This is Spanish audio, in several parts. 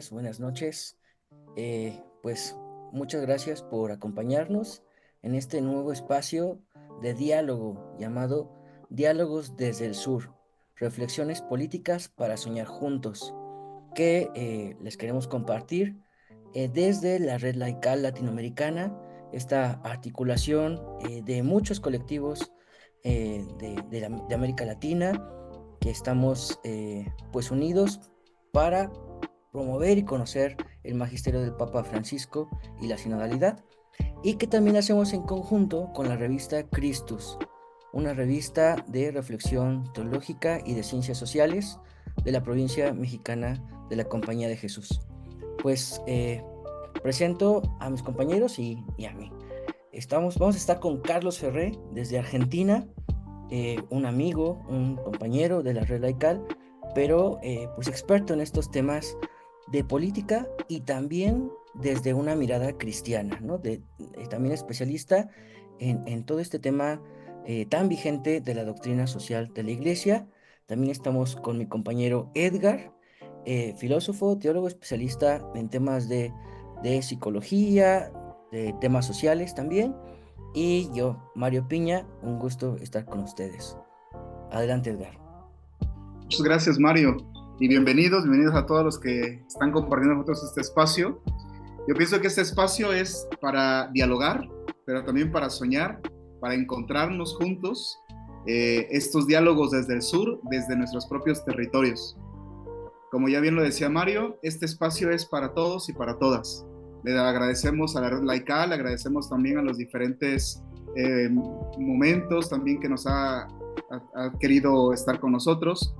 días, buenas noches. Pues muchas gracias por acompañarnos en este nuevo espacio de diálogo llamado Diálogos desde el Sur, reflexiones políticas para soñar juntos, que les queremos compartir desde la Red Laical Latinoamericana, esta articulación de muchos colectivos de América Latina, que estamos pues unidos para promover y conocer el magisterio del Papa Francisco y la sinodalidad, y que también hacemos en conjunto con la revista Christus, una revista de reflexión teológica y de ciencias sociales de la provincia mexicana de la Compañía de Jesús. Pues presento a mis compañeros y a mí. Vamos a estar con Carlos Ferré desde Argentina, un amigo, un compañero de la Red Laical, pero pues experto en estos temas de política y también desde una mirada cristiana, ¿no? También especialista en todo este tema tan vigente de la doctrina social de la Iglesia. También estamos con mi compañero Edgar, filósofo, teólogo especialista en temas de psicología, de temas sociales también. Y yo, Mario Piña, un gusto estar con ustedes. Adelante, Edgar. Muchas gracias, Mario, y bienvenidos a todos los que están compartiendo con nosotros este espacio. Yo pienso que este espacio es para dialogar, pero también para soñar, para encontrarnos juntos, estos diálogos desde el sur, desde nuestros propios territorios. Como ya bien lo decía Mario, este espacio es para todos y para todas. Le agradecemos a la Red Laical, le agradecemos también a los diferentes momentos también que nos ha querido estar con nosotros.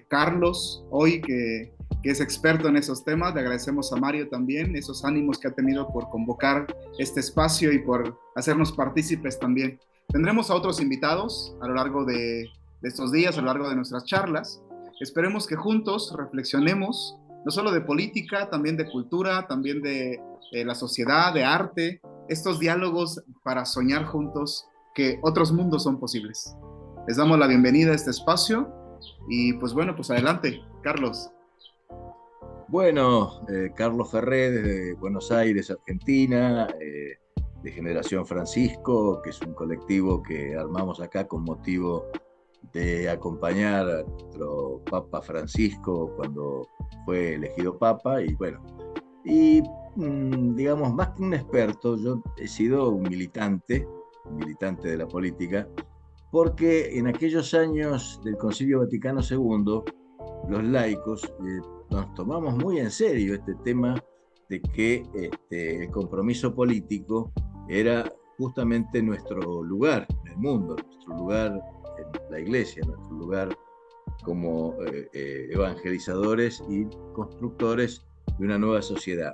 Carlos, hoy que es experto en esos temas, le agradecemos a Mario también, esos ánimos que ha tenido por convocar este espacio y por hacernos partícipes también. Tendremos a otros invitados a lo largo de estos días, a lo largo de nuestras charlas. Esperemos que juntos reflexionemos, no solo de política, también de cultura, también de la sociedad, de arte, estos diálogos para soñar juntos que otros mundos son posibles. Les damos la bienvenida a este espacio y pues bueno, pues adelante, Carlos. Bueno, Carlos Ferré desde Buenos Aires, Argentina, de Generación Francisco, que es un colectivo que armamos acá con motivo de acompañar a nuestro Papa Francisco cuando fue elegido Papa. Y bueno, digamos, más que un experto, yo he sido un militante de la política, porque en aquellos años del Concilio Vaticano II, los laicos nos tomamos muy en serio este tema de que el compromiso político era justamente nuestro lugar en el mundo, nuestro lugar en la iglesia, nuestro lugar como evangelizadores y constructores de una nueva sociedad.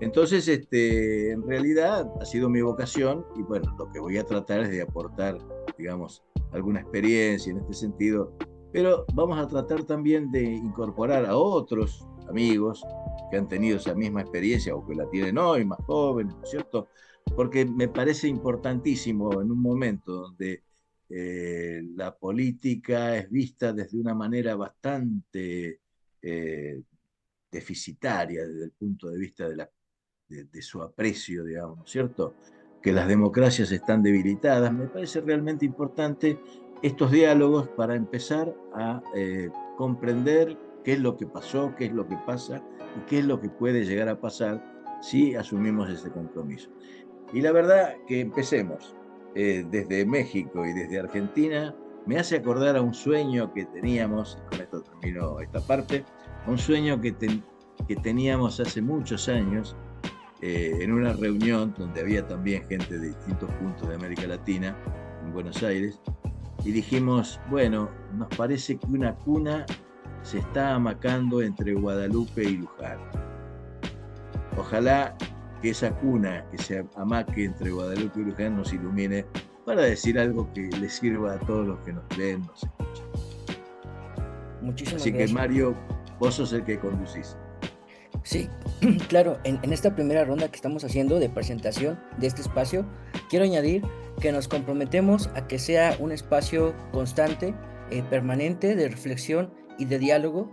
Entonces, en realidad ha sido mi vocación y bueno, lo que voy a tratar es de aportar, digamos, alguna experiencia en este sentido, pero vamos a tratar también de incorporar a otros amigos que han tenido esa misma experiencia o que la tienen hoy, más jóvenes, ¿no es cierto? Porque me parece importantísimo en un momento donde la política es vista desde una manera bastante deficitaria desde el punto de vista de su aprecio, digamos, ¿no es cierto? Que las democracias están debilitadas. Me parece realmente importante estos diálogos para empezar a comprender qué es lo que pasó, qué es lo que pasa y qué es lo que puede llegar a pasar si asumimos ese compromiso. Y la verdad que empecemos desde México y desde Argentina, me hace acordar a un sueño que teníamos, y con esto termino esta parte, a un sueño que teníamos hace muchos años en una reunión donde había también gente de distintos puntos de América Latina, en Buenos Aires, y dijimos, bueno, nos parece que una cuna se está amacando entre Guadalupe y Luján. Ojalá que esa cuna que se amaque entre Guadalupe y Luján nos ilumine para decir algo que le sirva a todos los que nos ven, nos escuchan. Muchísimas Así que gracias. Mario, vos sos el que conducís. Sí, claro, en esta primera ronda que estamos haciendo de presentación de este espacio, quiero añadir que nos comprometemos a que sea un espacio constante, permanente de reflexión y de diálogo,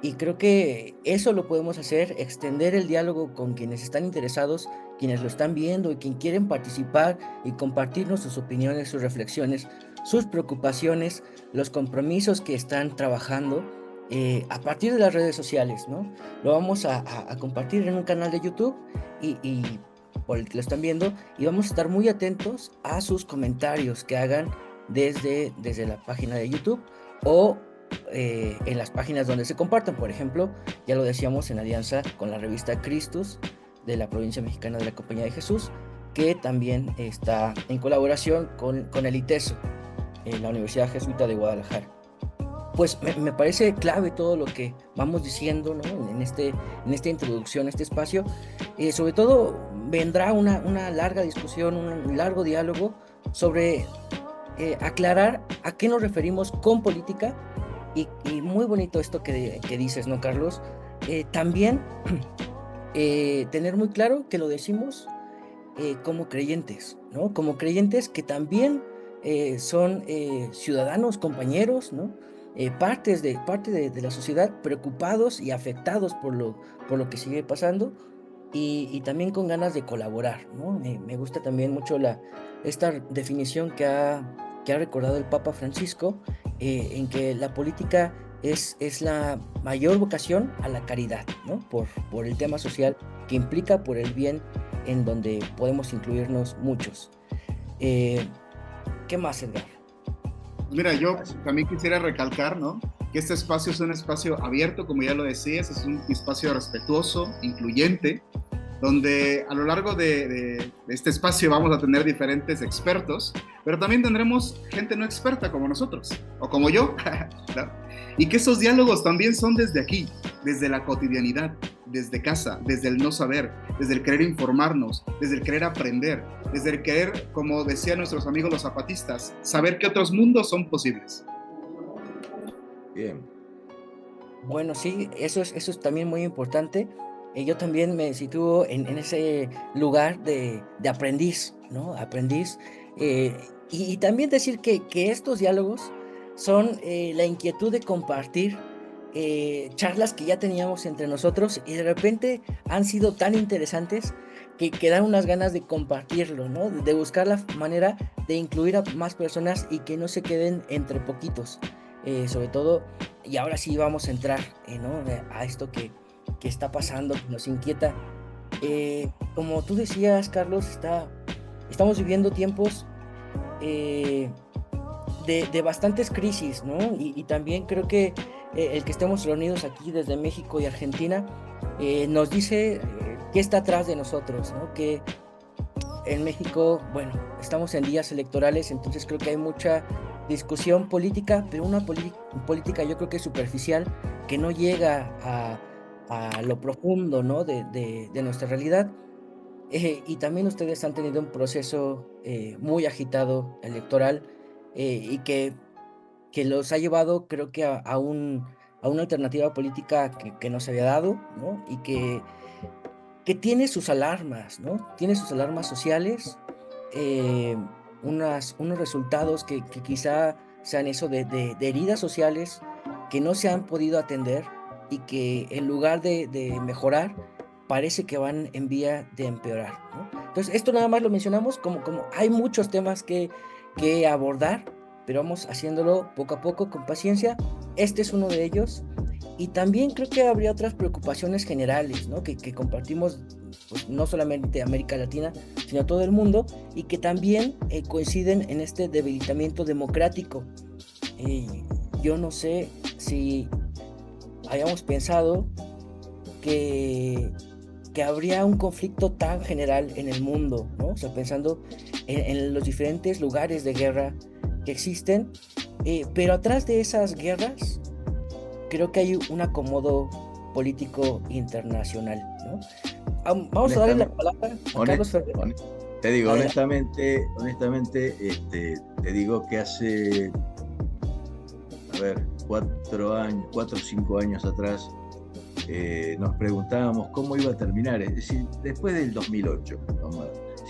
Y creo que eso lo podemos hacer, extender el diálogo con quienes están interesados, quienes lo están viendo y quien quieren participar y compartirnos sus opiniones, sus reflexiones, sus preocupaciones, los compromisos que están trabajando a partir de las redes sociales, ¿no? Lo vamos a compartir en un canal de YouTube y por el que lo están viendo, y vamos a estar muy atentos a sus comentarios que hagan desde la página de YouTube o en las páginas donde se comparten. Por ejemplo, ya lo decíamos, en alianza con la revista Christus de la provincia mexicana de la Compañía de Jesús, que también está en colaboración con el ITESO, la Universidad Jesuita de Guadalajara. Pues me parece clave todo lo que vamos diciendo, ¿no? En esta introducción a este espacio. Sobre todo vendrá una larga discusión, un largo diálogo sobre aclarar a qué nos referimos con política. Y muy bonito esto que dices, ¿no, Carlos? También tener muy claro que lo decimos como creyentes, ¿no? Como creyentes que también son ciudadanos, compañeros, ¿no? Parte de la sociedad, preocupados y afectados por lo que sigue pasando, y también con ganas de colaborar, ¿no? Me gusta también mucho esta definición que ha recordado el Papa Francisco, en que la política es la mayor vocación a la caridad, ¿no? Por el tema social que implica, por el bien en donde podemos incluirnos muchos. Eh, ¿Qué más, Edgar? Mira, yo también quisiera recalcar, ¿no? Que este espacio es un espacio abierto, como ya lo decías, es un espacio respetuoso, incluyente, donde a lo largo de este espacio vamos a tener diferentes expertos, pero también tendremos gente no experta como nosotros, o como yo, ¿no? Y que esos diálogos también son desde aquí, desde la cotidianidad, desde casa, desde el no saber, desde el querer informarnos, desde el querer aprender, desde el querer, como decían nuestros amigos los zapatistas, saber que otros mundos son posibles. Bien. Bueno, sí, eso es también muy importante. Yo también me sitúo en ese lugar de aprendiz, ¿no? Aprendiz. eh, y también decir que estos diálogos son la inquietud de compartir charlas que ya teníamos entre nosotros y de repente han sido tan interesantes que dan unas ganas de compartirlo, ¿no? De buscar la manera de incluir a más personas y que no se queden entre poquitos. Sobre todo, y ahora sí vamos a entrar, ¿no? A esto que está pasando, que nos inquieta. Como tú decías, Carlos, estamos viviendo tiempos eh, de bastantes crisis, ¿no? Y también creo que el que estemos reunidos aquí desde México y Argentina nos dice qué está atrás de nosotros, ¿no? Que en México, bueno, estamos en días electorales, entonces creo que hay mucha discusión política, pero una política yo creo que superficial, que no llega a lo profundo, ¿no? de nuestra realidad. Y también ustedes han tenido un proceso muy agitado electoral y que los ha llevado, creo que a una alternativa política que no se había dado, ¿no? Y que tiene sus alarmas, ¿no? Tiene sus alarmas sociales, eh, unos resultados que quizá sean eso de heridas sociales que no se han podido atender y que en lugar de mejorar, parece que van en vía de empeorar, ¿no? Entonces, esto nada más lo mencionamos como hay muchos temas que abordar, pero vamos haciéndolo poco a poco, con paciencia. Este es uno de ellos. Y también creo que habría otras preocupaciones generales, ¿no? Que compartimos, pues, no solamente América Latina, sino todo el mundo, y que también coinciden en este debilitamiento democrático. Eh, yo no sé si hayamos pensado que, que habría un conflicto tan general en el mundo, ¿no? O sea, pensando en los diferentes lugares de guerra que existen, pero atrás de esas guerras creo que hay un acomodo político internacional, ¿no? Vamos a darle la palabra a Carlos Ferrer. Te digo, Adelante. honestamente, te digo que hace, a ver, 4 o 5 años atrás, nos preguntábamos cómo iba a terminar, es decir, después del 2008.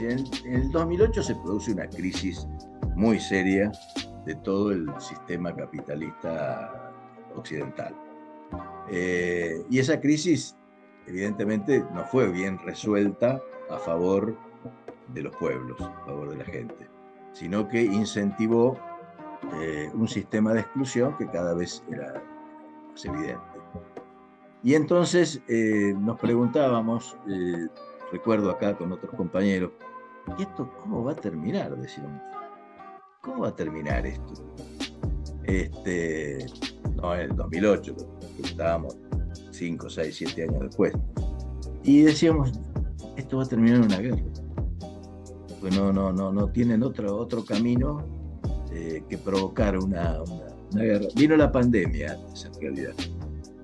En el 2008 se produce una crisis muy seria de todo el sistema capitalista occidental. Y esa crisis, evidentemente, no fue bien resuelta a favor de los pueblos, a favor de la gente, sino que incentivó un sistema de exclusión que cada vez era más evidente. Y entonces nos preguntábamos, recuerdo acá con otros compañeros, ¿y esto cómo va a terminar? Decíamos, ¿cómo va a terminar esto? No, en el 2008, estábamos 5, 6, 7 años después. Y decíamos, esto va a terminar en una guerra. Pues no tienen otro camino que provocar una guerra. Vino la pandemia antes, en realidad.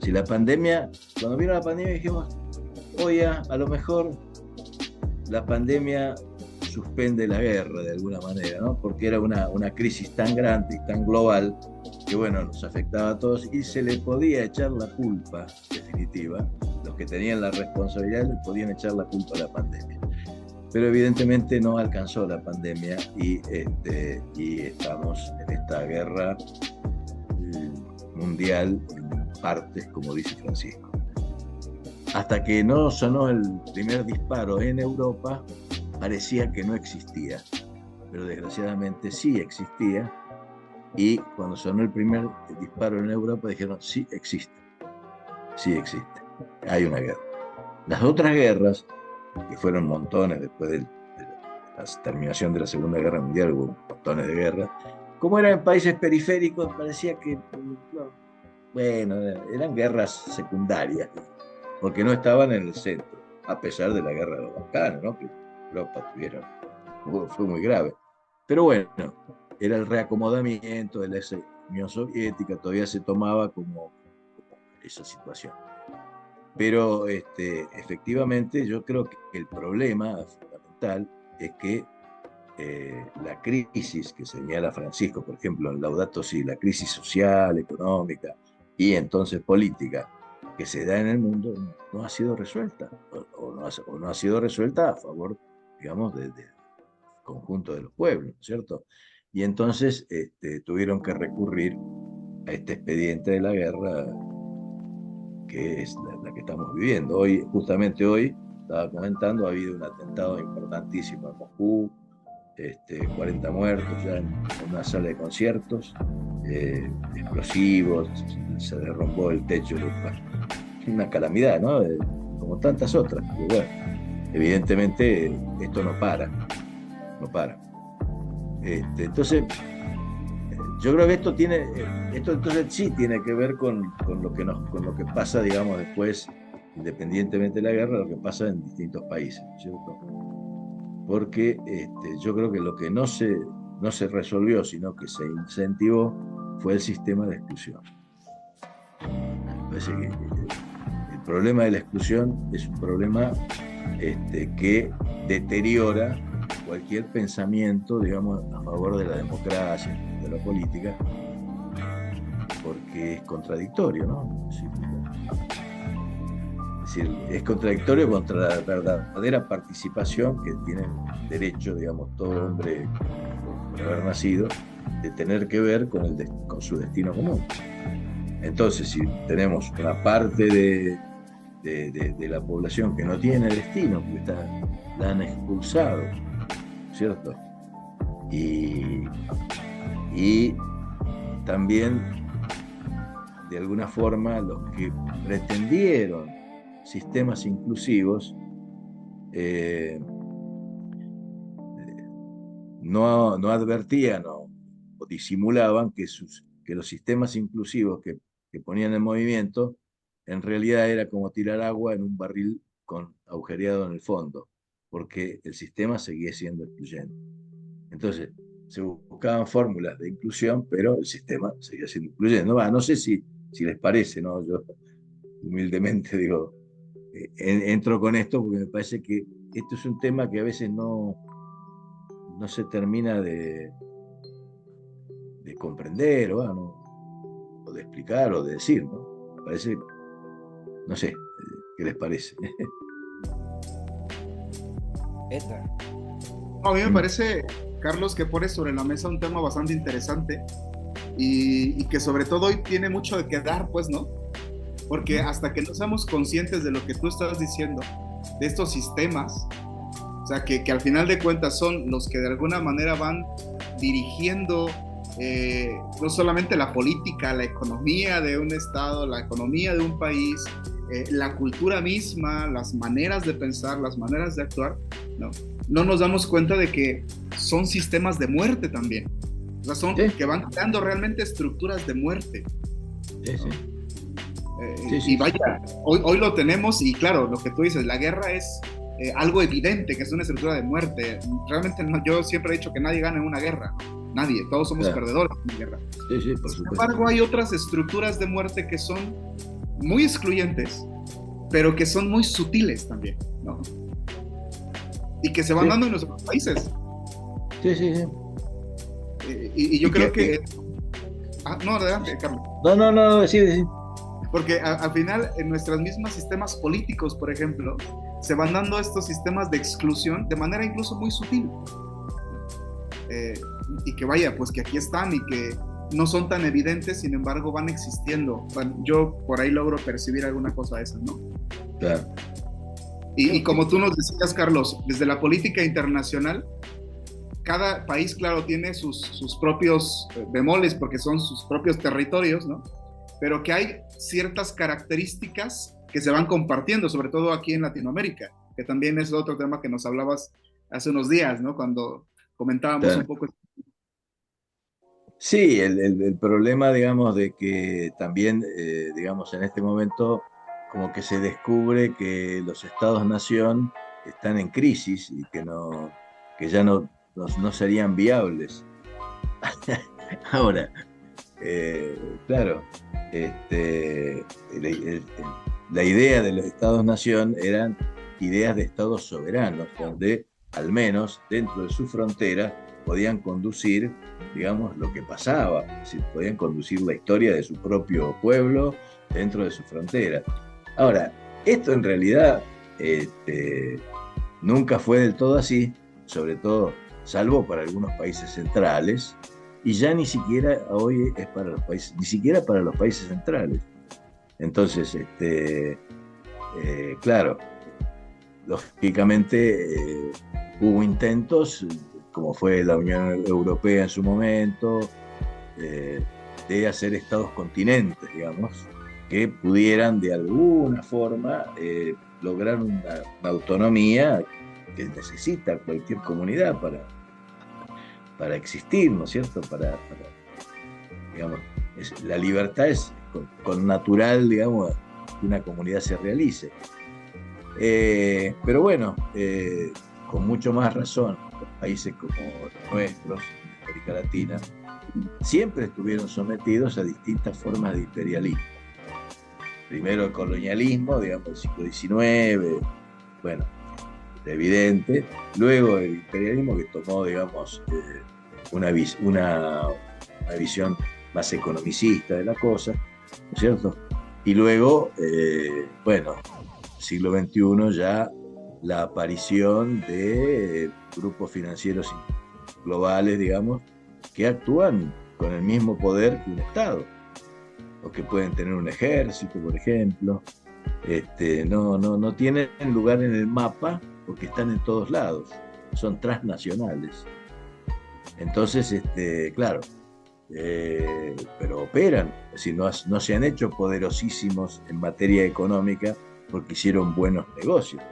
Si la pandemia, cuando vino la pandemia dijimos, oye, a lo mejor la pandemia suspende la guerra de alguna manera, ¿no? Porque era una crisis tan grande y tan global que, bueno, nos afectaba a todos y se le podía echar la culpa, definitiva. Los que tenían la responsabilidad le podían echar la culpa a la pandemia. Pero evidentemente no alcanzó la pandemia y estamos en esta guerra mundial en partes, como dice Francisco. Hasta que no sonó el primer disparo en Europa, parecía que no existía, pero desgraciadamente sí existía, y cuando sonó el primer disparo en Europa dijeron, sí existe, hay una guerra. Las otras guerras, que fueron montones después de la terminación de la Segunda Guerra Mundial, hubo montones de guerras, como eran en países periféricos, parecía que, bueno, eran guerras secundarias, porque no estaban en el centro, a pesar de la guerra de los Balcanes, ¿no? Que Europa fue muy grave. Pero bueno, era el reacomodamiento de la Unión Soviética, todavía se tomaba como esa situación. Pero efectivamente yo creo que el problema fundamental es que la crisis que señala Francisco, por ejemplo, en Laudato Si, la crisis social, económica y entonces política que se da en el mundo no ha sido resuelta, o no ha sido resuelta a favor, digamos, del conjunto de los pueblos, ¿no es cierto? Y entonces tuvieron que recurrir a este expediente de la guerra, que es la que estamos viviendo. Justamente hoy, estaba comentando, ha habido un atentado importantísimo en Moscú, 40 muertos ya en una sala de conciertos, explosivos, se derrumbó el techo, una calamidad, ¿no? Como tantas otras. Pero bueno, evidentemente esto no para. Entonces, yo creo que esto entonces sí tiene que ver con lo que pasa, digamos, después, independientemente de la guerra, lo que pasa en distintos países, ¿cierto? Porque yo creo que lo que no se resolvió, sino que se incentivó, fue el sistema de exclusión. Me parece que el problema de la exclusión es un problema que deteriora cualquier pensamiento, digamos, a favor de la democracia, de la política, porque es contradictorio, ¿no? Es decir, es contradictorio contra la verdadera participación que tiene derecho, digamos, todo hombre por haber nacido, de tener que ver con su destino común. Entonces, si tenemos una parte de la población que no tiene destino, porque la han expulsado, ¿cierto? Y también, de alguna forma, los que pretendieron sistemas inclusivos no advertían o disimulaban que los sistemas inclusivos que ponían en movimiento en realidad era como tirar agua en un barril agujereado en el fondo, porque el sistema seguía siendo excluyente. Entonces, se buscaban fórmulas de inclusión, pero el sistema seguía siendo incluyente. No sé si les parece, ¿no? Yo humildemente digo, entro con esto porque me parece que esto es un tema que a veces no se termina de comprender, o de explicar, o de decir, ¿no? Me parece, no sé, ¿qué les parece? A mí me parece, Carlos, que pones sobre la mesa un tema bastante interesante y que sobre todo hoy tiene mucho de qué dar, pues, ¿no? porque hasta que no seamos conscientes de lo que tú estás diciendo, de estos sistemas, o sea, que al final de cuentas son los que de alguna manera van dirigiendo no solamente la política, la economía de un estado, la economía de un país, la cultura misma, las maneras de pensar, las maneras de actuar, ¿no? No nos damos cuenta de que son sistemas de muerte también. O sea, son que van creando realmente estructuras de muerte. Sí, sí. Y vaya, hoy lo tenemos y claro, lo que tú dices, la guerra es algo evidente, que es una estructura de muerte. Realmente yo siempre he dicho que nadie gana en una guerra. Nadie, todos somos perdedores en una guerra. Sí, sí, por Sin supuesto. embargo, hay otras estructuras de muerte que son muy excluyentes, pero que son muy sutiles también, ¿no? Y que se van dando en nuestros países. Sí, sí, sí. Y yo creo que... no, adelante, Carlos. No, sí. Porque al final, en nuestros mismos sistemas políticos, por ejemplo, se van dando estos sistemas de exclusión de manera incluso muy sutil. Y que vaya, pues que aquí están y que no son tan evidentes, sin embargo van existiendo. Bueno, yo por ahí logro percibir alguna cosa de esa, ¿no? Claro. Y como tú nos decías, Carlos, desde la política internacional, cada país, claro, tiene sus propios bemoles porque son sus propios territorios, ¿no? Pero que hay ciertas características que se van compartiendo, sobre todo aquí en Latinoamérica, que también es otro tema que nos hablabas hace unos días, ¿no? Cuando comentábamos un poco. Sí, el problema, digamos, de que también, digamos, en este momento, como que se descubre que los estados-nación están en crisis y que ya no serían viables. Ahora, claro, la idea de los estados-nación eran ideas de estados soberanos, donde al menos dentro de su frontera podían conducir, digamos, lo que pasaba, es decir, podían conducir la historia de su propio pueblo dentro de su frontera. Ahora, esto en realidad nunca fue del todo así, sobre todo, salvo para algunos países centrales, y ya ni siquiera hoy es para los países, ni siquiera para los países centrales. Entonces, claro, lógicamente hubo intentos, como fue la Unión Europea en su momento, de hacer estados continentes, digamos, que pudieran de alguna forma lograr una autonomía que necesita cualquier comunidad para existir, ¿no es cierto? Digamos, la libertad es con natural, digamos, que una comunidad se realice. Pero bueno, con mucho más razón, los países como los nuestros, en América Latina, siempre estuvieron sometidos a distintas formas de imperialismo. Primero el colonialismo, digamos, del siglo XIX, bueno, evidente. Luego el imperialismo que tomó, digamos, una visión más economicista de la cosa, ¿no es cierto? Y luego, bueno, siglo XXI ya la aparición de grupos financieros globales, digamos, que actúan con el mismo poder que un Estado, o que pueden tener un ejército, por ejemplo. No tienen lugar en el mapa porque están en todos lados, son transnacionales. Entonces, claro, pero operan, es decir, no se han hecho poderosísimos en materia económica porque hicieron buenos negocios.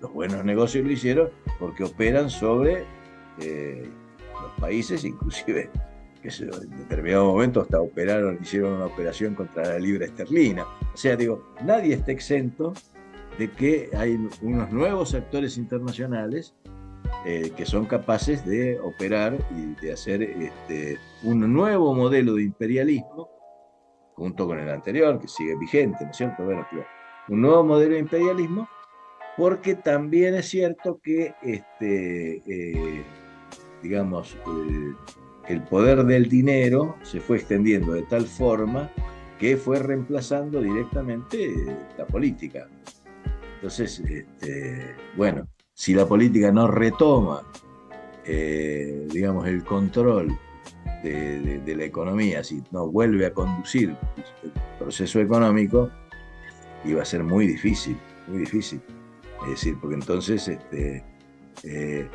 Los buenos negocios lo hicieron porque operan sobre los países, inclusive que en determinado momento hasta hicieron una operación contra la libra esterlina. O sea, digo, nadie está exento de que hay unos nuevos actores internacionales que son capaces de operar y de hacer un nuevo modelo de imperialismo, junto con el anterior, que sigue vigente, ¿no es cierto? Bueno, claro, un nuevo modelo de imperialismo, porque también es cierto que, digamos, el poder del dinero se fue extendiendo de tal forma que fue reemplazando directamente la política. Entonces, bueno, si la política no retoma, digamos, el control de la economía, si no vuelve a conducir el proceso económico, iba a ser muy difícil, muy difícil. Es decir, porque entonces el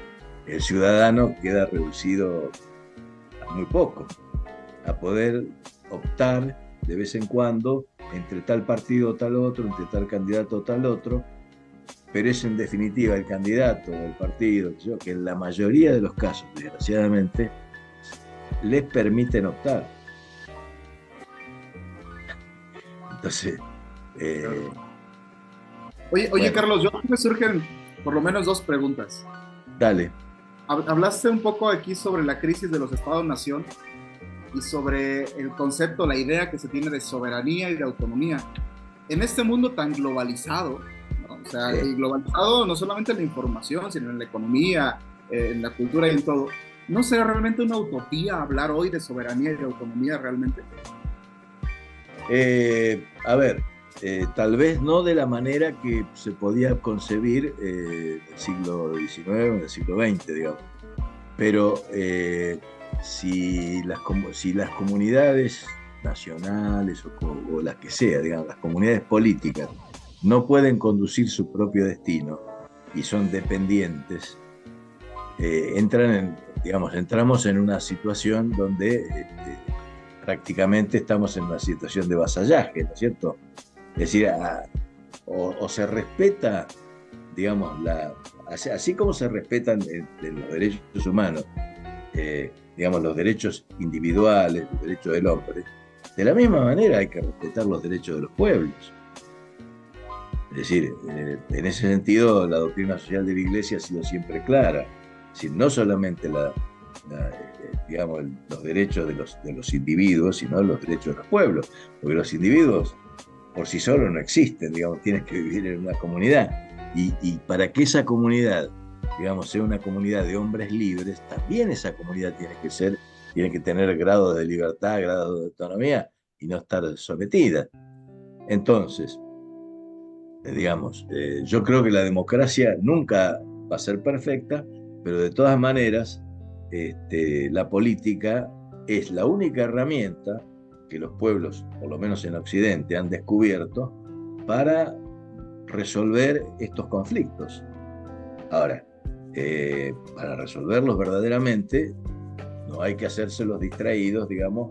ciudadano queda reducido a muy poco, a poder optar de vez en cuando entre tal partido o tal otro, entre tal candidato o tal otro, pero es en definitiva el candidato o el partido que en la mayoría de los casos, desgraciadamente, les permiten optar. Entonces, Oye, bueno, Carlos, yo me surgen por lo menos dos preguntas. dale. Hablaste un poco aquí sobre la crisis de los estados-nación y sobre el concepto, la idea que se tiene de soberanía y de autonomía. En este mundo tan globalizado, ¿no? O sea, y globalizado no solamente en la información, sino en la economía, en la cultura y en todo, ¿no será realmente una utopía hablar hoy de soberanía y de autonomía realmente? A ver, tal vez no de la manera que se podía concebir en el siglo XIX o en el siglo XX, digamos. Pero si las comunidades nacionales o las que sea, digamos, las comunidades políticas, no pueden conducir su propio destino y son dependientes, entramos en una situación donde prácticamente estamos en una situación de vasallaje, ¿no es cierto? Es decir, o se respeta, digamos, así como se respetan los derechos humanos, digamos, los derechos individuales, los derechos del hombre, de la misma manera hay que respetar los derechos de los pueblos. Es decir, en ese sentido, la doctrina social de la Iglesia ha sido siempre clara. Es decir, no solamente digamos, los derechos de los individuos, sino los derechos de los pueblos, porque los individuos por sí solos no existen, digamos, tienen que vivir en una comunidad, y para que esa comunidad, digamos, sea una comunidad de hombres libres, también esa comunidad tiene que tener grado de libertad, grado de autonomía, y no estar sometida. Entonces, digamos, yo creo que la democracia nunca va a ser perfecta, pero de todas maneras, la política es la única herramienta que los pueblos, por lo menos en Occidente, han descubierto para resolver estos conflictos. Ahora, para resolverlos verdaderamente, no hay que hacerse los distraídos, digamos,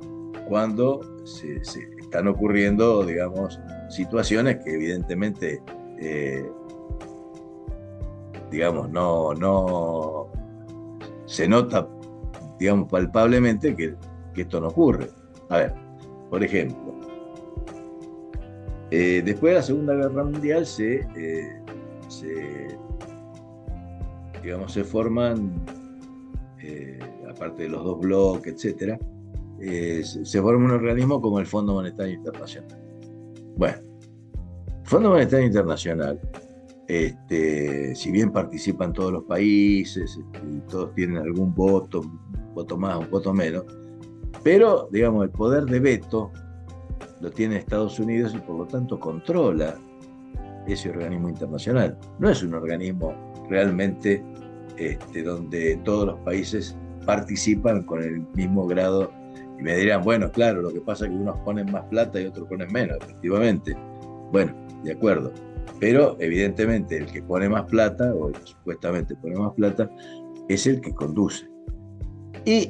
cuando se están ocurriendo, digamos, situaciones que evidentemente, digamos, no se nota, digamos, palpablemente que esto no ocurre. A ver, por ejemplo, después de la Segunda Guerra Mundial digamos, se forman, aparte de los dos bloques, etcétera, se forma un organismo como el Fondo Monetario Internacional. Bueno, el Fondo Monetario Internacional, si bien participan todos los países, y todos tienen algún voto, un voto más, un voto menos, pero, digamos, el poder de veto lo tiene Estados Unidos y por lo tanto controla ese organismo internacional. No es un organismo realmente donde todos los países participan con el mismo grado. Y me dirán, bueno, claro, lo que pasa es que unos ponen más plata y otros ponen menos, efectivamente. Bueno, de acuerdo. Pero evidentemente el que pone más plata, o el que supuestamente pone más plata, es el que conduce. Y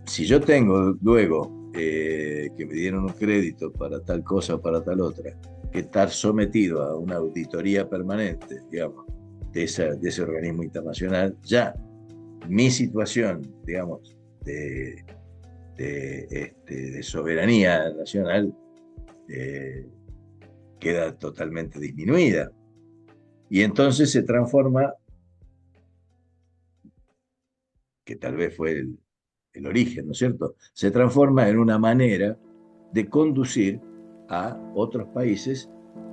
si yo tengo luego que me dieron un crédito para tal cosa o para tal otra, que estar sometido a una auditoría permanente, digamos, de ese organismo internacional, ya mi situación, digamos, de soberanía nacional queda totalmente disminuida. Y entonces se transforma, que tal vez fue el origen, ¿no es cierto? Se transforma en una manera de conducir a otros países,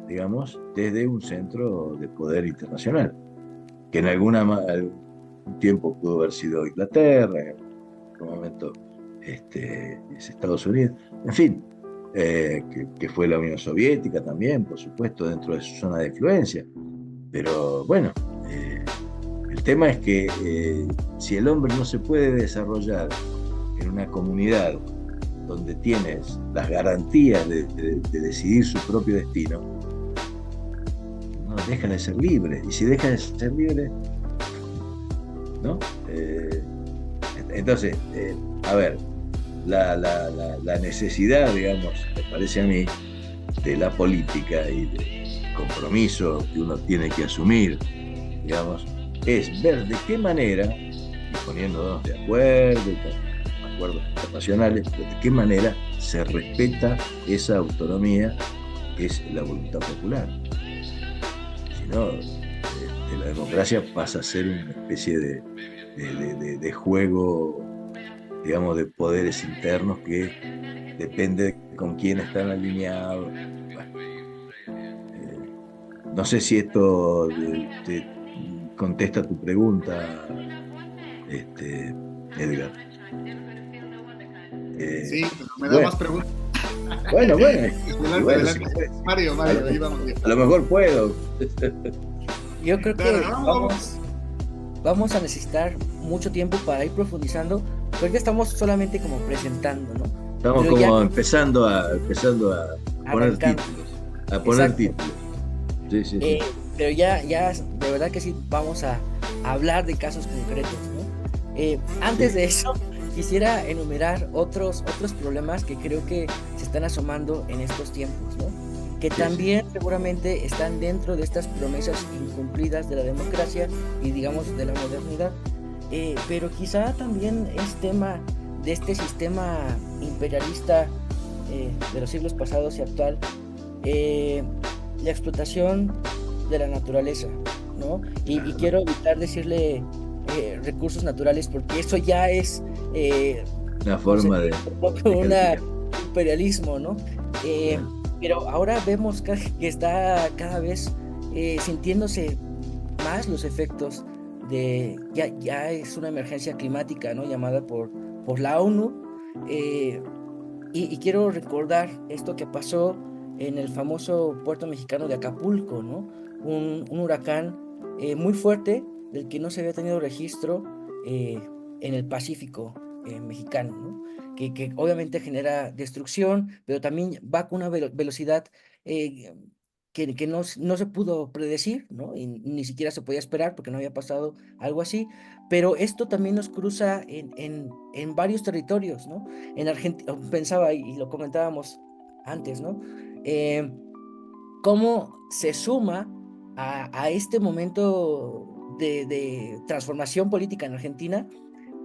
digamos, desde un centro de poder internacional, que en algún tiempo pudo haber sido Inglaterra, en otro momento es Estados Unidos, en fin, que fue la Unión Soviética también, por supuesto, dentro de su zona de influencia. Pero bueno, el tema es que si el hombre no se puede desarrollar en una comunidad donde tienes las garantías de decidir su propio destino, deja de ser libre. Y si deja de ser libre, ¿no? Entonces, a ver, la necesidad, digamos, me parece a mí, de la política y del compromiso que uno tiene que asumir, digamos, es ver de qué manera, y poniéndonos de acuerdo, con acuerdos internacionales, pero de qué manera se respeta esa autonomía que es la voluntad popular. Si no, la democracia pasa a ser una especie de juego, digamos, de poderes internos que depende de con quién están alineados. Bueno, no sé si esto te contesta tu pregunta, Edgar. Sí, pero me da Bueno, más preguntas. bueno, Adelante, bueno, adelante. Mario, ahí vamos bien. a lo mejor puedo. Yo creo que Dale, vamos. vamos a necesitar mucho tiempo para ir profundizando, porque estamos solamente como presentando, ¿no? Estamos Pero como ya empezando a poner arrancando. títulos, a poner Exacto. títulos. Sí, sí, Eh, sí. pero ya, de verdad que sí, vamos a hablar de casos concretos, ¿no? Antes Sí. de eso, quisiera enumerar otros problemas que creo que se están asomando en estos tiempos, ¿no? Que Sí, sí. también seguramente están dentro de estas promesas incumplidas de la democracia y, digamos, de la modernidad. Pero quizá también es tema de este sistema imperialista de los siglos pasados y actual, eh, la explotación de la naturaleza, ¿no? Y Claro, quiero evitar decirle recursos naturales porque eso ya es una forma concebido de como un calificar. imperialismo, ¿no? Eh, Claro. pero ahora vemos que está cada vez sintiéndose más los efectos ya es una emergencia climática, ¿no? Llamada por la ONU. eh, y quiero recordar esto que pasó en el famoso puerto mexicano de Acapulco, ¿no? Un huracán muy fuerte del que no se había tenido registro eh, en el Pacífico mexicano, ¿no? Que obviamente genera destrucción, pero también va con una velocidad eh, que no se pudo predecir, ¿no? Y ni siquiera se podía esperar porque no había pasado algo así. Pero esto también nos cruza en varios territorios, ¿no? En Argentina, pensaba y lo comentábamos antes, ¿no? Eh, Cómo se suma a este momento de transformación política en Argentina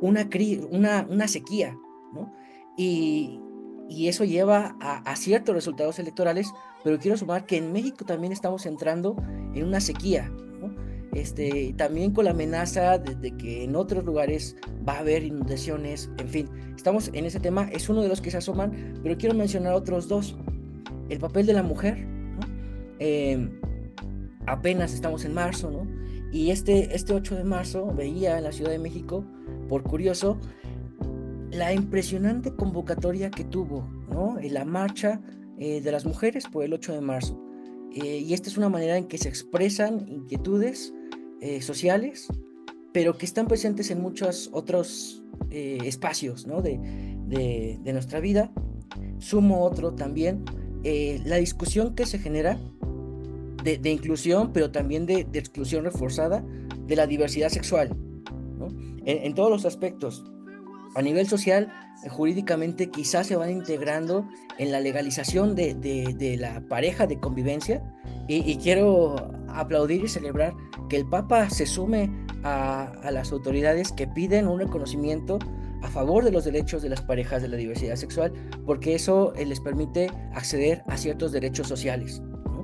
una sequía, ¿no? Y, y eso lleva a ciertos resultados electorales, pero quiero sumar que en México también estamos entrando en una sequía, ¿no? También con la amenaza de que en otros lugares va a haber inundaciones, en fin, estamos en ese tema, es uno de los que se asoman, pero quiero mencionar otros dos. El papel de la mujer, ¿no? Eh, Apenas estamos en marzo, ¿no? Y este 8 de marzo veía en la Ciudad de México, por curioso, la impresionante convocatoria que tuvo, ¿no? En la marcha de las mujeres por el 8 de marzo. Y esta es una manera en que se expresan inquietudes sociales, pero que están presentes en muchos otros espacios, ¿no? De nuestra vida. Sumo otro también, la discusión que se genera de inclusión, pero también de exclusión reforzada de la diversidad sexual, ¿no? En todos los aspectos. A nivel social, jurídicamente quizás se van integrando en la legalización de la pareja de convivencia y quiero aplaudir y celebrar que el Papa se sume a las autoridades que piden un reconocimiento a favor de los derechos de las parejas de la diversidad sexual, porque eso les permite acceder a ciertos derechos sociales, ¿no?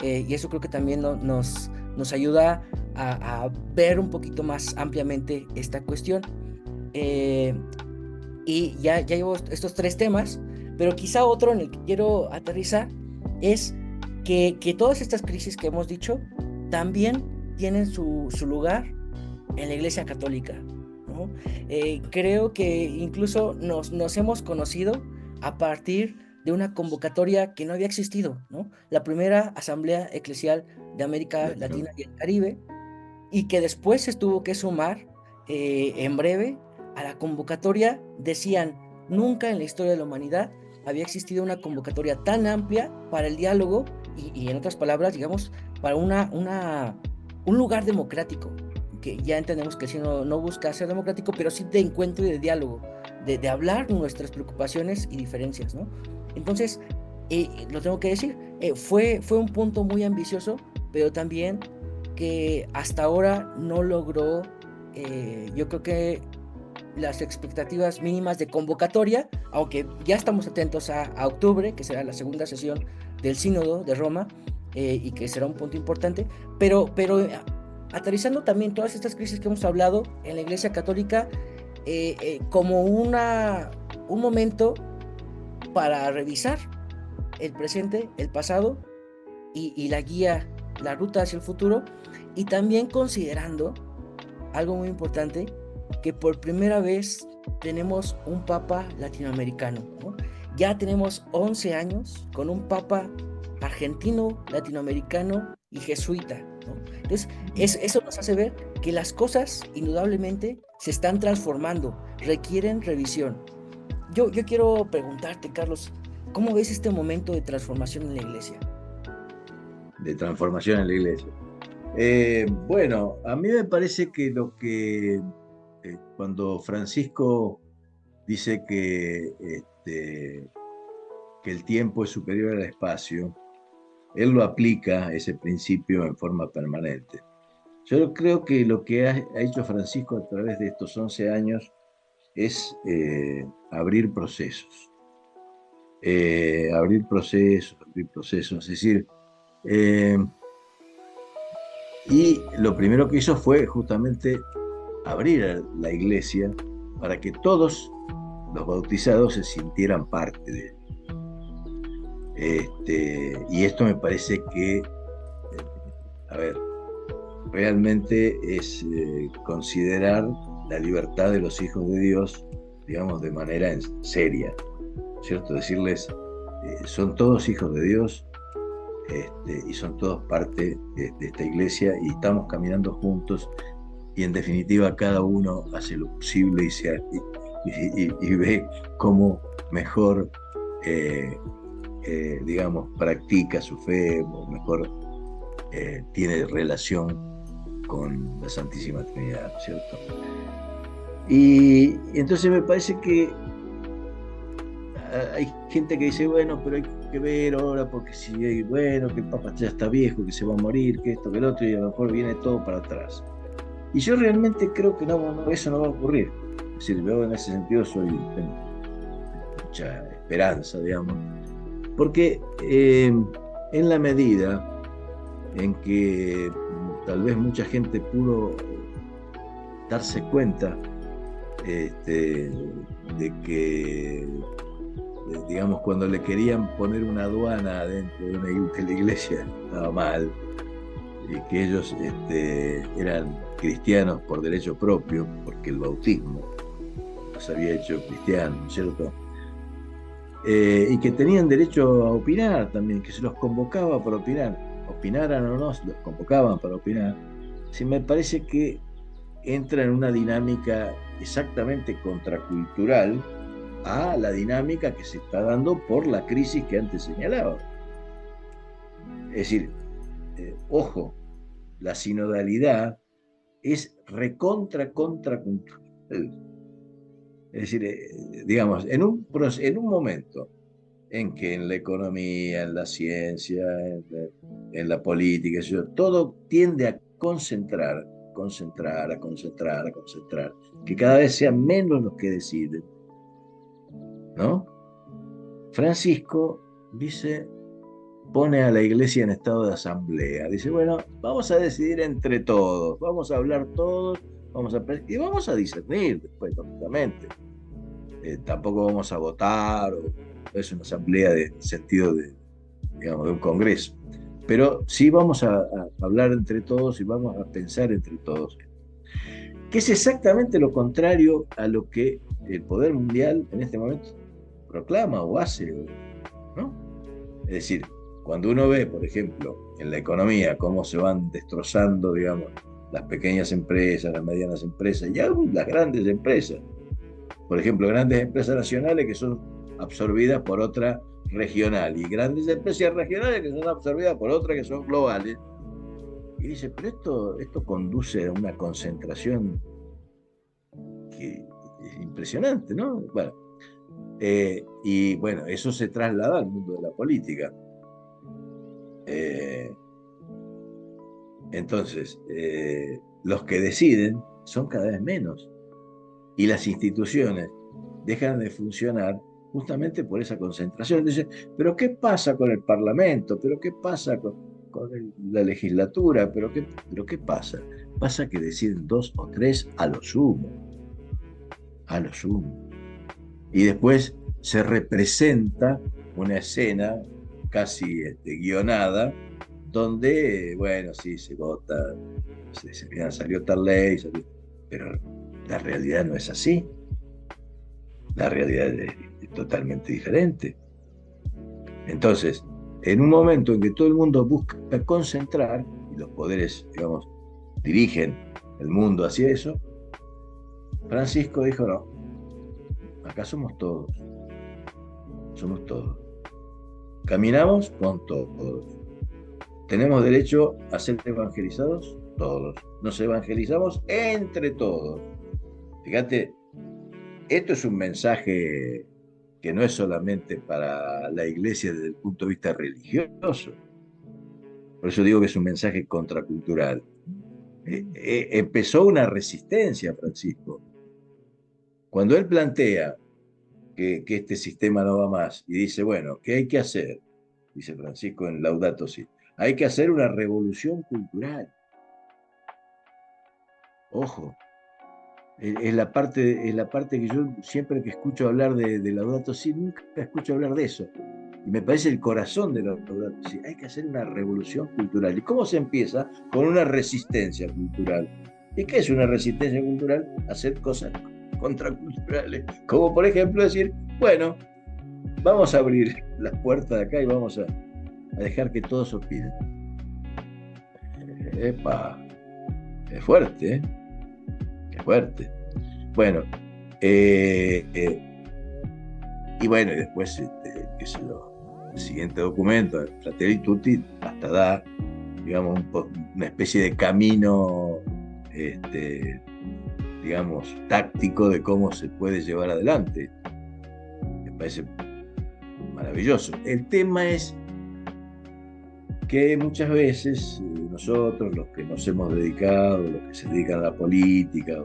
Y eso creo que también nos ayuda a ver un poquito más ampliamente esta cuestión. Eh, y ya llevo estos tres temas, pero quizá otro en el que quiero aterrizar es que todas estas crisis que hemos dicho también tienen su lugar en la Iglesia Católica, ¿no? Creo que incluso nos hemos conocido a partir de una convocatoria que no había existido, ¿no? La primera Asamblea Eclesial de América Claro. Latina y el Caribe, y que después se tuvo que sumar en breve a la convocatoria. Decían, nunca en la historia de la humanidad había existido una convocatoria tan amplia para el diálogo y en otras palabras, digamos, para un lugar democrático, que ya entendemos que si no busca ser democrático, pero sí de encuentro y de diálogo, de hablar nuestras preocupaciones y diferencias, ¿no? Entonces, lo tengo que decir, fue un punto muy ambicioso, pero también que hasta ahora no logró, yo creo que las expectativas mínimas de convocatoria, aunque ya estamos atentos a octubre, que será la segunda sesión del Sínodo de Roma, y que será un punto importante, pero aterrizando también todas estas crisis que hemos hablado en la Iglesia Católica, como un momento para revisar el presente, el pasado y la guía, la ruta hacia el futuro, y también considerando algo muy importante, que por primera vez tenemos un papa latinoamericano, ¿no? Ya tenemos 11 años con un papa argentino, latinoamericano y jesuita, ¿no? Entonces, eso nos hace ver que las cosas indudablemente se están transformando, requieren revisión. Yo quiero preguntarte, Carlos, ¿cómo ves este momento de transformación en la iglesia? De transformación en la iglesia. Bueno, a mí me parece que cuando Francisco dice que el tiempo es superior al espacio, él lo aplica, ese principio, en forma permanente. Yo creo que lo que ha hecho Francisco a través de estos 11 años es abrir procesos. Abrir procesos, abrir procesos. Es decir, y lo primero que hizo fue justamente abrir la iglesia para que todos los bautizados se sintieran parte de él. Y esto me parece que, a ver, realmente es considerar la libertad de los hijos de Dios, digamos, de manera seria, ¿cierto? Decirles, son todos hijos de Dios, y son todos parte de esta iglesia y estamos caminando juntos y en definitiva cada uno hace lo posible y ve cómo mejor, digamos, practica su fe, o mejor tiene relación con la Santísima Trinidad, ¿cierto? Y entonces me parece que hay gente que dice, bueno, pero hay que ver ahora, porque si, bueno, que el Papa ya está viejo, que se va a morir, que esto, que el otro, y a lo mejor viene todo para atrás. Y yo realmente creo que eso no va a ocurrir. Es decir, yo en ese sentido tengo mucha esperanza, digamos, porque en la medida en que tal vez mucha gente pudo darse cuenta de que, digamos, cuando le querían poner una aduana dentro de la iglesia, estaba mal, y que ellos eran cristianos por derecho propio, porque el bautismo los había hecho cristianos, ¿cierto? Y que tenían derecho a opinar también, que se los convocaba para opinar, opinaran o no, los convocaban para opinar. Sí, me parece que entra en una dinámica exactamente contracultural a la dinámica que se está dando por la crisis que antes señalaba. Es decir, ojo, la sinodalidad es contracultural. Es decir, digamos, en un momento en que en la economía, en la ciencia, en la política, todo tiende a concentrar, que cada vez sean menos los que deciden, ¿no? Francisco dice, pone a la iglesia en estado de asamblea. Dice, bueno, vamos a decidir entre todos, vamos a hablar todos, y vamos a discernir después, lógicamente. Tampoco vamos a votar, o es una asamblea de sentido digamos, de un congreso. Pero sí vamos a hablar entre todos y vamos a pensar entre todos. Que es exactamente lo contrario a lo que el poder mundial en este momento proclama o hace, ¿no? Es decir, cuando uno ve, por ejemplo, en la economía cómo se van destrozando, digamos, las pequeñas empresas, las medianas empresas y aún las grandes empresas, por ejemplo, grandes empresas nacionales que son absorbidas por otra regional y grandes empresas regionales que son absorbidas por otras que son globales, Y dice, pero esto conduce a una concentración que es impresionante, ¿no? Bueno, y bueno, eso se traslada al mundo de la política. Eh, entonces, los que deciden son cada vez menos y las instituciones dejan de funcionar justamente por esa concentración. Dicen, pero ¿qué pasa con el Parlamento? ¿Pero qué pasa con la legislatura? ¿Pero qué pasa? Pasa que deciden dos o tres a lo sumo, a lo sumo. Y después se representa una escena casi guionada, donde, bueno, sí, se vota, mira, salió tal ley, pero la realidad no es así. La realidad es totalmente diferente. Entonces, en un momento en que todo el mundo busca concentrar, y los poderes, digamos, dirigen el mundo hacia eso, Francisco dijo, no, acá somos todos. Caminamos con todos. ¿Tenemos derecho a ser evangelizados? Todos. Nos evangelizamos entre todos. Fíjate, esto es un mensaje que no es solamente para la iglesia desde el punto de vista religioso. Por eso digo que es un mensaje contracultural. Empezó una resistencia, Francisco. Cuando él plantea que este sistema no va más y dice, bueno, ¿qué hay que hacer? Dice Francisco en Laudato Si. Hay que hacer una revolución cultural. Ojo, es la parte que yo siempre que escucho hablar de Laudato Si, nunca escucho hablar de eso. Y me parece el corazón de Laudato Si. Hay que hacer una revolución cultural. ¿Y cómo se empieza? Con una resistencia cultural. ¿Y qué es una resistencia cultural? Hacer cosas contraculturales. Como por ejemplo decir, bueno, vamos a abrir las puertas de acá y vamos a dejar que todos opinen. Epa, es fuerte, ¿eh? Es fuerte. Bueno, y bueno, y después, qué sé yo, el siguiente documento, Fratelli Tutti, hasta da, digamos, una especie de camino, digamos, táctico de cómo se puede llevar adelante. Me parece maravilloso. El tema es que muchas veces nosotros, los que nos hemos dedicado, los que se dedican a la política,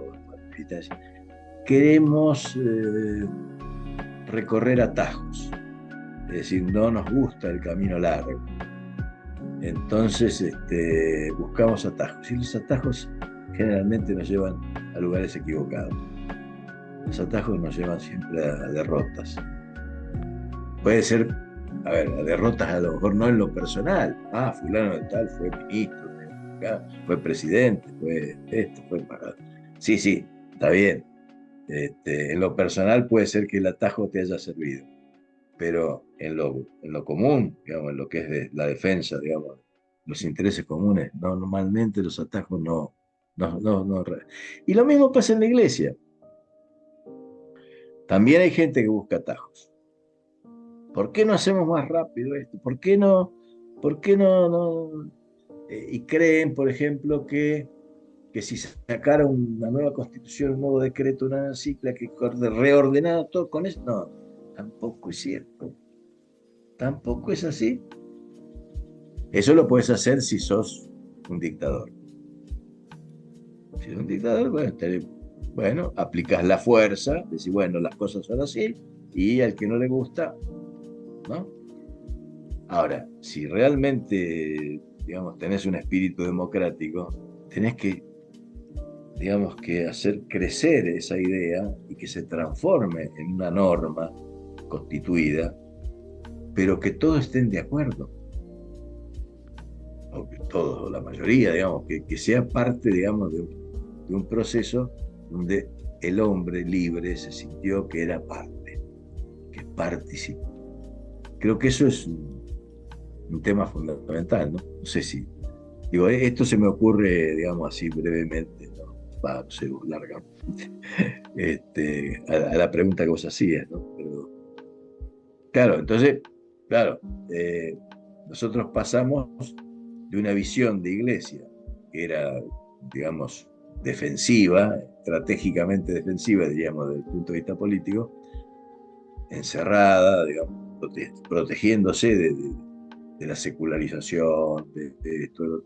queremos recorrer atajos, es decir, no nos gusta el camino largo. Entonces buscamos atajos, y los atajos generalmente nos llevan a lugares equivocados. Los atajos nos llevan siempre a derrotas. Puede ser, a ver, a derrotas a lo mejor no en lo personal. Fulano de tal fue ministro, fue presidente, fue esto, fue embajador. Sí, está bien. En lo personal puede ser que el atajo te haya servido, pero en lo común, digamos, en lo que es de la defensa, digamos, los intereses comunes, no, normalmente los atajos no. Y lo mismo pasa en la iglesia. También hay gente que busca atajos. ¿Por qué no hacemos más rápido esto? ¿Por qué no? Y creen, por ejemplo, que si sacara una nueva constitución, un nuevo decreto, una encíclica que reordenara todo con eso, no, tampoco es cierto. Tampoco es así. Eso lo puedes hacer si sos un dictador. Si sos un dictador, bueno, aplicas la fuerza, decís, bueno, las cosas son así, y al que no le gusta, ¿no? Ahora, si realmente, digamos, tenés un espíritu democrático, tenés que, digamos, que hacer crecer esa idea y que se transforme en una norma constituida, pero que todos estén de acuerdo, o que todos, o la mayoría, digamos, que sea parte, digamos, de un proceso donde el hombre libre se sintió que era parte, que participó. Creo que eso es un tema fundamental, ¿no? No sé si, digo, esto se me ocurre, digamos así brevemente, ¿no? No sé, largamente, a la pregunta que vos hacías, ¿no? Pero, claro, entonces, claro, nosotros pasamos de una visión de iglesia que era, digamos, defensiva, estratégicamente defensiva, diríamos, desde el punto de vista político, encerrada, digamos, protegiéndose de la secularización, de esto,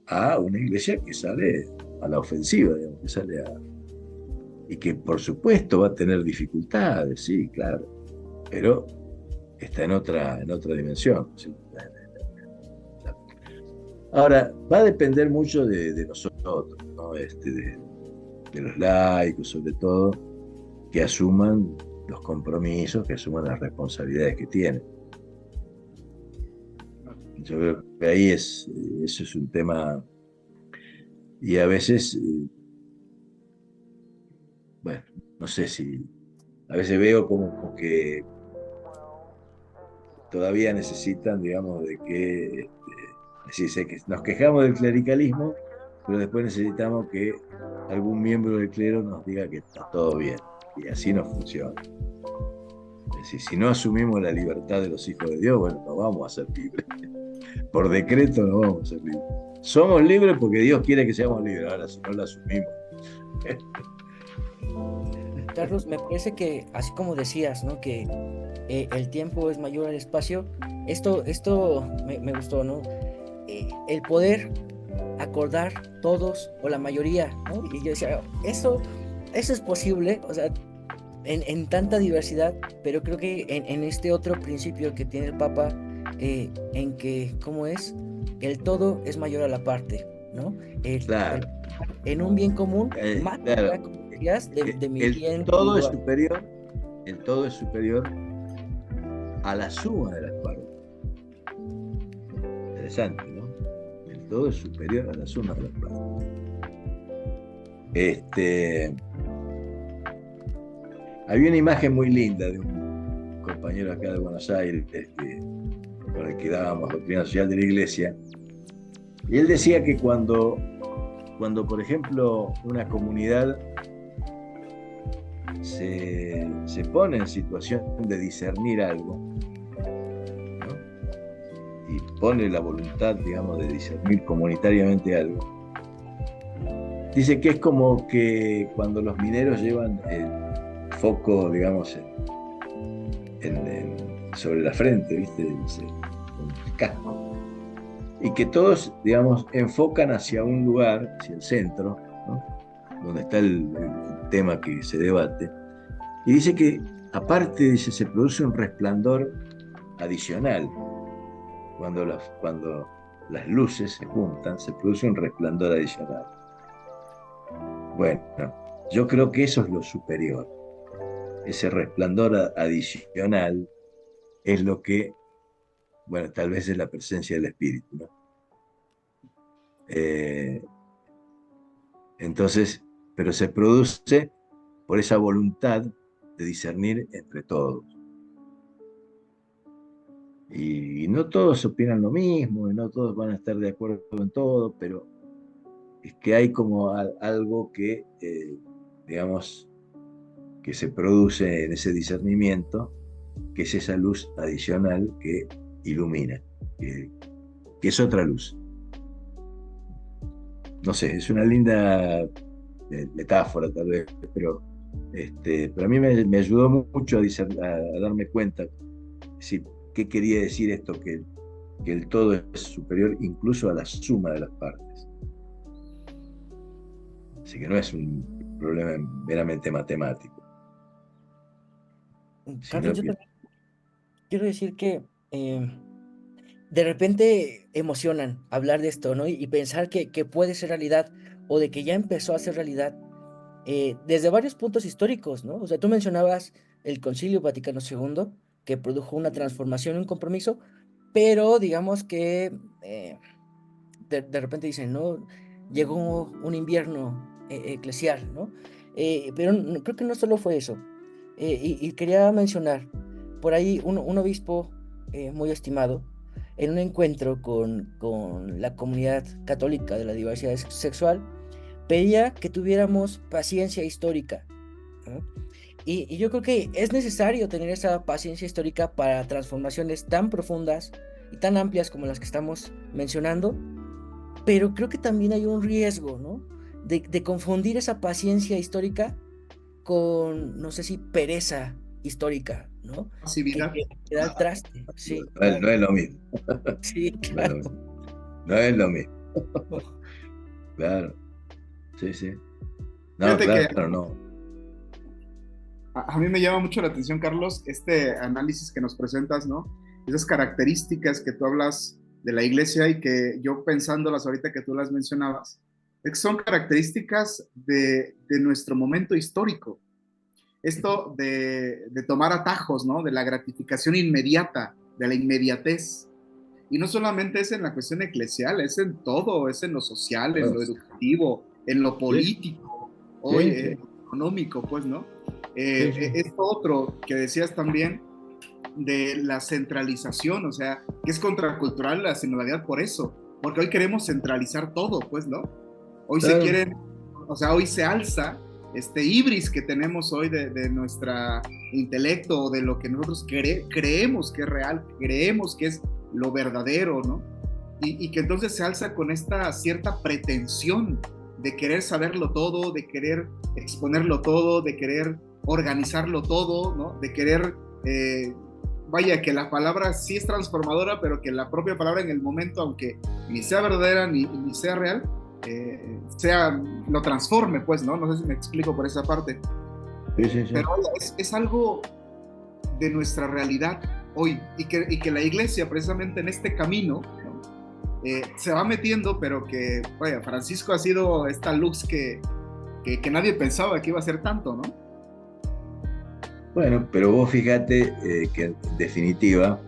a una iglesia que sale a la ofensiva, digamos, que sale a... Y que por supuesto va a tener dificultades, sí, claro, pero está en otra dimensión. ¿Sí? Ahora, va a depender mucho de nosotros, ¿no? De los laicos, sobre todo, que asuman los compromisos, que asuman las responsabilidades que tienen. Yo creo que ahí eso es un tema, y a veces, bueno, no sé si, a veces veo como que todavía necesitan, digamos, de que, así sé que nos quejamos del clericalismo, pero después necesitamos que algún miembro del clero nos diga que está todo bien, y así no funciona. Es decir, si no asumimos la libertad de los hijos de Dios, bueno, no vamos a ser libres. Por decreto no vamos a ser libres. Somos libres porque Dios quiere que seamos libres. Ahora, si no la asumimos. Carlos, me parece que, así como decías, ¿no? Que el tiempo es mayor al espacio. Esto me gustó, ¿no? El poder acordar todos o la mayoría, ¿no? Y yo decía, eso es posible, o sea, en tanta diversidad, pero creo que en este otro principio que tiene el Papa, en que, ¿cómo es? El todo es mayor a la parte, ¿no? Claro, En un bien común, más allá, claro. como decías, de mi El bien todo es individual. superior, el todo es superior a la suma de las partes. Interesante, ¿no? El todo es superior a la suma de las partes. Había una imagen muy linda de un compañero acá de Buenos Aires, con el que dábamos doctrina social de la iglesia, y él decía que cuando por ejemplo, una comunidad se pone en situación de discernir algo, ¿no? Y pone la voluntad, digamos, de discernir comunitariamente algo, dice que es como que cuando los mineros llevan el foco, digamos, sobre la frente, ¿viste? Dice, con el casco. Y que todos, digamos, enfocan hacia un lugar, hacia el centro, ¿no? Donde está el tema que se debate. Y dice que, aparte, dice, se produce un resplandor adicional. Cuando las luces se juntan, se produce un resplandor adicional. Bueno, yo creo que eso es lo superior. Ese resplandor adicional es lo que, bueno, tal vez es la presencia del Espíritu, ¿no? Eh, entonces, pero se produce por esa voluntad de discernir entre todos. Y no todos opinan lo mismo, y no todos van a estar de acuerdo en todo, pero es que hay como algo que, digamos, que se produce en ese discernimiento, que es esa luz adicional que ilumina, que es otra luz. No sé, es una linda metáfora tal vez, pero a mí me ayudó mucho a darme cuenta si, qué quería decir esto, que el todo es superior incluso a la suma de las partes. Así que no es un problema meramente matemático, Carlos, sino yo que, también quiero decir que de repente emocionan hablar de esto, ¿no? Y pensar que puede ser realidad o de que ya empezó a ser realidad desde varios puntos históricos, ¿no? O sea, tú mencionabas el Concilio Vaticano II, que produjo una transformación, un compromiso, pero digamos que de repente dicen, ¿no? Llegó un invierno eclesial, ¿no? Pero creo que no solo fue eso. Y quería mencionar, por ahí un obispo muy estimado, en un encuentro con la comunidad católica de la diversidad sexual, pedía que tuviéramos paciencia histórica, ¿no? Y yo creo que es necesario tener esa paciencia histórica para transformaciones tan profundas y tan amplias como las que estamos mencionando, pero creo que también hay un riesgo, ¿no? De confundir esa paciencia histórica con, no sé si pereza histórica, ¿no? Pasividad. Que da al traste, sí, No claro, es lo mismo. sí, No es lo claro. mismo. No es lo mismo. Claro, sí, sí. No, Fíjate que claro, no. a mí me llama mucho la atención, Carlos, este análisis que nos presentas, ¿no? Esas características que tú hablas de la iglesia y que yo pensándolas ahorita que tú las mencionabas, es que son características de nuestro momento histórico. Esto de tomar atajos, ¿no? De la gratificación inmediata, de la inmediatez. Y no solamente es en la cuestión eclesial, es en todo, es en lo social, en Claro. lo educativo, en lo Sí, político, hoy sí, sí, económico, pues, ¿no? sí, sí. Esto otro que decías también de la centralización, o sea, que es contracultural la singularidad por eso, porque hoy queremos centralizar todo, pues, ¿no? Hoy se Claro. quieren, o sea, hoy se alza este ibris que tenemos hoy de nuestra intelecto, de lo que nosotros creemos que es real, creemos que es lo verdadero, ¿no? Y que entonces se alza con esta cierta pretensión de querer saberlo todo, de querer exponerlo todo, de querer organizarlo todo, ¿no? De querer, vaya, que la palabra sí es transformadora, pero que la propia palabra en el momento, aunque ni sea verdadera ni sea real, lo transforme, pues, ¿no? No sé si me explico por esa parte. Sí, sí, sí. Pero es algo de nuestra realidad hoy y que la iglesia precisamente en este camino, ¿no? Se va metiendo, pero que, vaya, Francisco ha sido esta luz que nadie pensaba que iba a ser tanto, ¿no? Bueno, pero vos fíjate que en definitiva,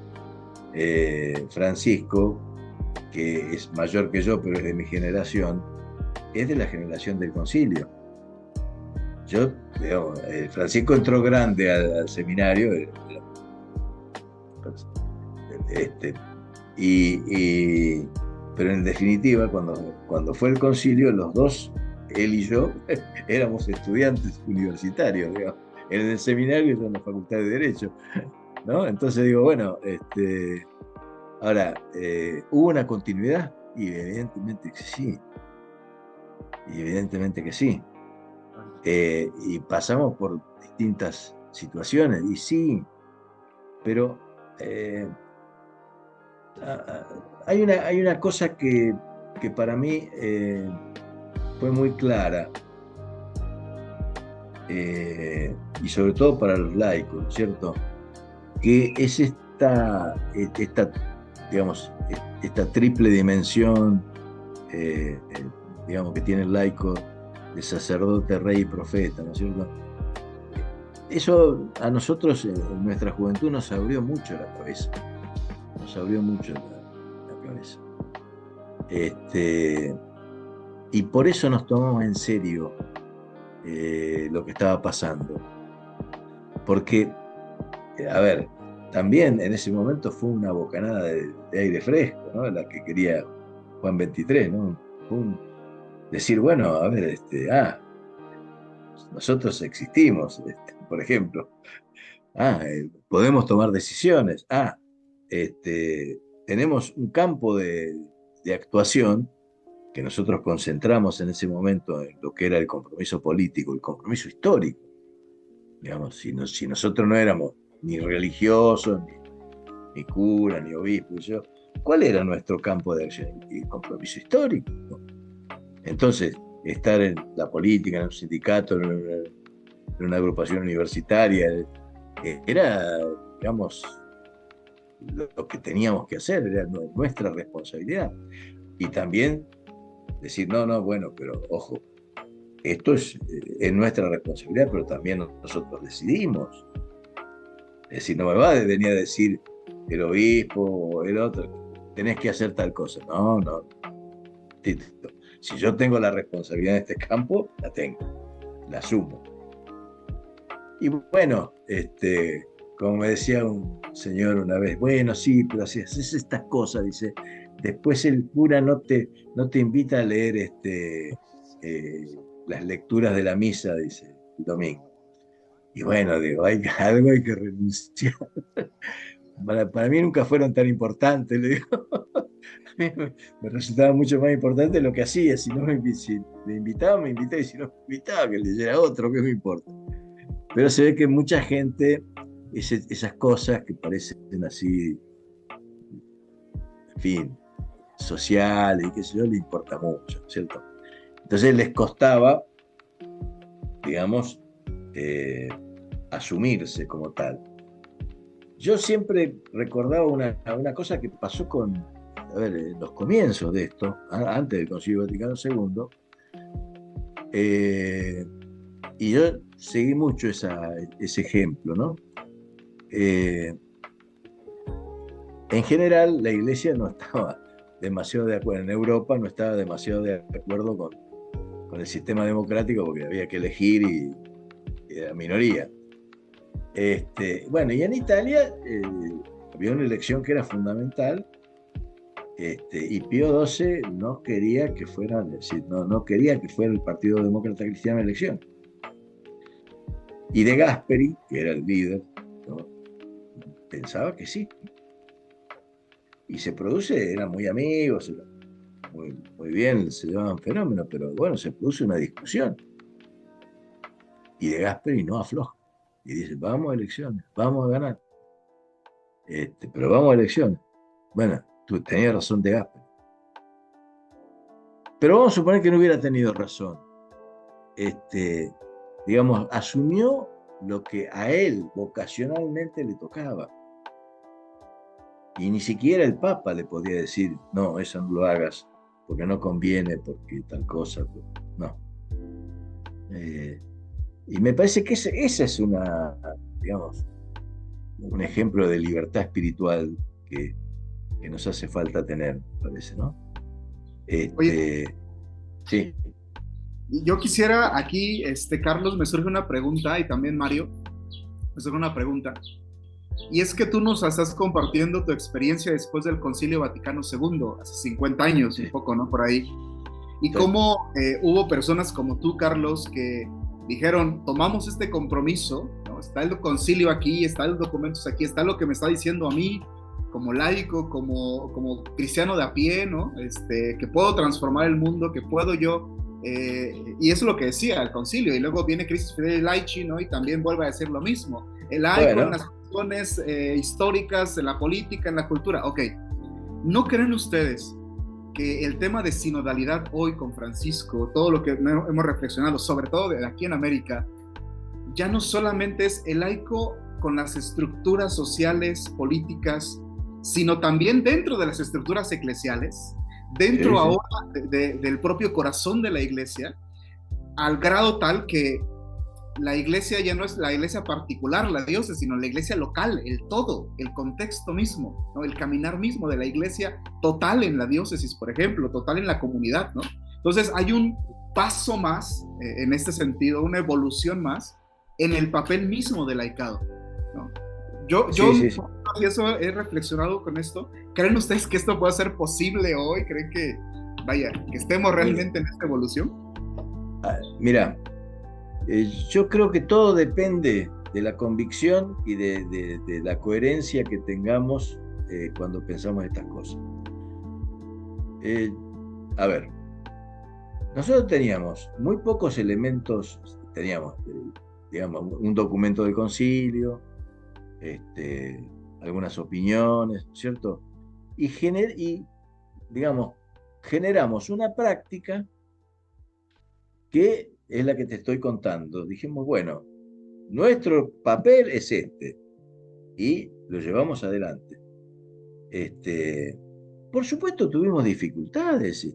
Francisco, que es mayor que yo, pero es de mi generación, es de la generación del concilio. Yo, digamos, Francisco entró grande al seminario, este, y, pero en definitiva, cuando fue el concilio, los dos, él y yo, éramos estudiantes universitarios, digamos, él en el seminario y yo en la Facultad de Derecho, ¿no? Entonces digo, bueno, ahora, ¿hubo una continuidad? Y evidentemente que sí, y evidentemente que sí. Y pasamos por distintas situaciones, y sí, pero eh, hay una cosa que para mí fue muy clara, y sobre todo para los laicos, ¿no es cierto? Que es digamos, esta triple dimensión, digamos, que tiene el laico de sacerdote, rey y profeta, ¿no es cierto? Eso a nosotros en nuestra juventud nos abrió mucho la cabeza, nos abrió mucho la cabeza. Este, y por eso nos tomamos en serio lo que estaba pasando. Porque, a ver, también en ese momento fue una bocanada de aire fresco, ¿no? La que quería Juan 23, ¿no? Fue decir, bueno, a ver, nosotros existimos, por ejemplo. Podemos tomar decisiones. Tenemos un campo de actuación que nosotros concentramos en ese momento en lo que era el compromiso político, el compromiso histórico. Digamos, si nosotros no éramos ni religiosos, ni cura, ni obispo, ¿cuál era nuestro campo de acción? El compromiso histórico. Entonces, estar en la política, en un sindicato, en una agrupación universitaria, era, digamos, lo que teníamos que hacer, era nuestra responsabilidad. Y también decir, no, no, bueno, pero ojo, esto es nuestra responsabilidad, pero también nosotros decidimos. Es decir, no me va a venir a decir el obispo o el otro, tenés que hacer tal cosa. No, no. Si yo tengo la responsabilidad en este campo, la tengo, la asumo. Y bueno, como me decía un señor una vez, bueno, sí, pero si haces estas cosas, dice, después el cura no te invita a leer eh, las lecturas de la misa, dice, el domingo. Y bueno, digo, algo hay que renunciar. Para mí nunca fueron tan importantes, le digo. Me resultaba mucho más importante lo que hacía. Si no si me invitaba, me invitaba, y si no me invitaba, que leyera otro, ¿qué me importa? Pero se ve que mucha gente, esas cosas que parecen así, en fin, sociales y qué sé yo, le importa mucho, ¿no es cierto? Entonces les costaba, digamos, eh, asumirse como tal. Yo siempre recordaba una cosa que pasó a ver, en los comienzos de esto, antes del Concilio Vaticano II, eh, y yo seguí mucho ese ejemplo, ¿no? Eh, en general, la Iglesia no estaba demasiado de acuerdo, en Europa no estaba demasiado de acuerdo con el sistema democrático porque había que elegir y era minoría. Bueno, y en Italia había una elección que era fundamental. Y Pío XII no quería que fuera, es decir, no quería que fuera el Partido Demócrata Cristiano en elección. Y De Gasperi, que era el líder, ¿no? Pensaba que sí. Y se produce, eran muy amigos, muy bien, se llevaban fenómenos, pero bueno, se produce una discusión. Y De Gasperi no afloja. Y dice, vamos a elecciones, vamos a ganar. Pero vamos a elecciones. Bueno, tú tenías razón, De Gasperi. Pero vamos a suponer que no hubiera tenido razón. Digamos, asumió lo que a él vocacionalmente le tocaba. Y ni siquiera el Papa le podía decir, no, eso no lo hagas, porque no conviene, porque tal cosa. No. Eh, y me parece que esa es digamos, un ejemplo de libertad espiritual que nos hace falta tener, me parece, ¿no? Oye, Sí, yo quisiera aquí, Carlos, me surge una pregunta y también Mario, me surge una pregunta. Y es que tú nos estás compartiendo tu experiencia después del Concilio Vaticano II, hace 50 años, un sí, poco, ¿no? Por ahí. Y sí, cómo hubo personas como tú, Carlos, que dijeron, tomamos este compromiso, ¿no? Está el concilio aquí, están los documentos aquí, está lo que me está diciendo a mí, como laico, como cristiano de a pie, ¿no? Que puedo transformar el mundo, que puedo yo. Y eso es lo que decía el concilio. Y luego viene Christus Fidei Laici, ¿no? Y también vuelve a decir lo mismo. El laico en bueno, las cuestiones históricas, en la política, en la cultura. Ok, ¿no creen ustedes que el tema de sinodalidad hoy con Francisco, todo lo que hemos reflexionado, sobre todo de aquí en América, ya no solamente es el laico con las estructuras sociales, políticas, sino también dentro de las estructuras eclesiales, sí, dentro sí, ahora del propio corazón de la iglesia, al grado tal que la iglesia ya no es la iglesia particular, la diócesis, sino la iglesia local, el todo, el contexto mismo, ¿no? El caminar mismo de la iglesia total en la diócesis, por ejemplo, total en la comunidad, ¿no? Entonces hay un paso más en este sentido, una evolución más en el papel mismo del laicado, ¿no? Yo sí, sí, sí. y eso he reflexionado con esto. ¿Creen ustedes que esto puede ser posible hoy? ¿Creen que, vaya, que estemos Mira, realmente en esta evolución? mira, yo creo que todo depende de la convicción y de la coherencia que tengamos cuando pensamos estas cosas. Eh, a ver, nosotros teníamos muy pocos elementos, teníamos, digamos, un documento del concilio, este, algunas opiniones, ¿cierto? Y, digamos, generamos una práctica que es la que te estoy contando. Dijimos, bueno, nuestro papel es este y lo llevamos adelante. Este, por supuesto tuvimos dificultades,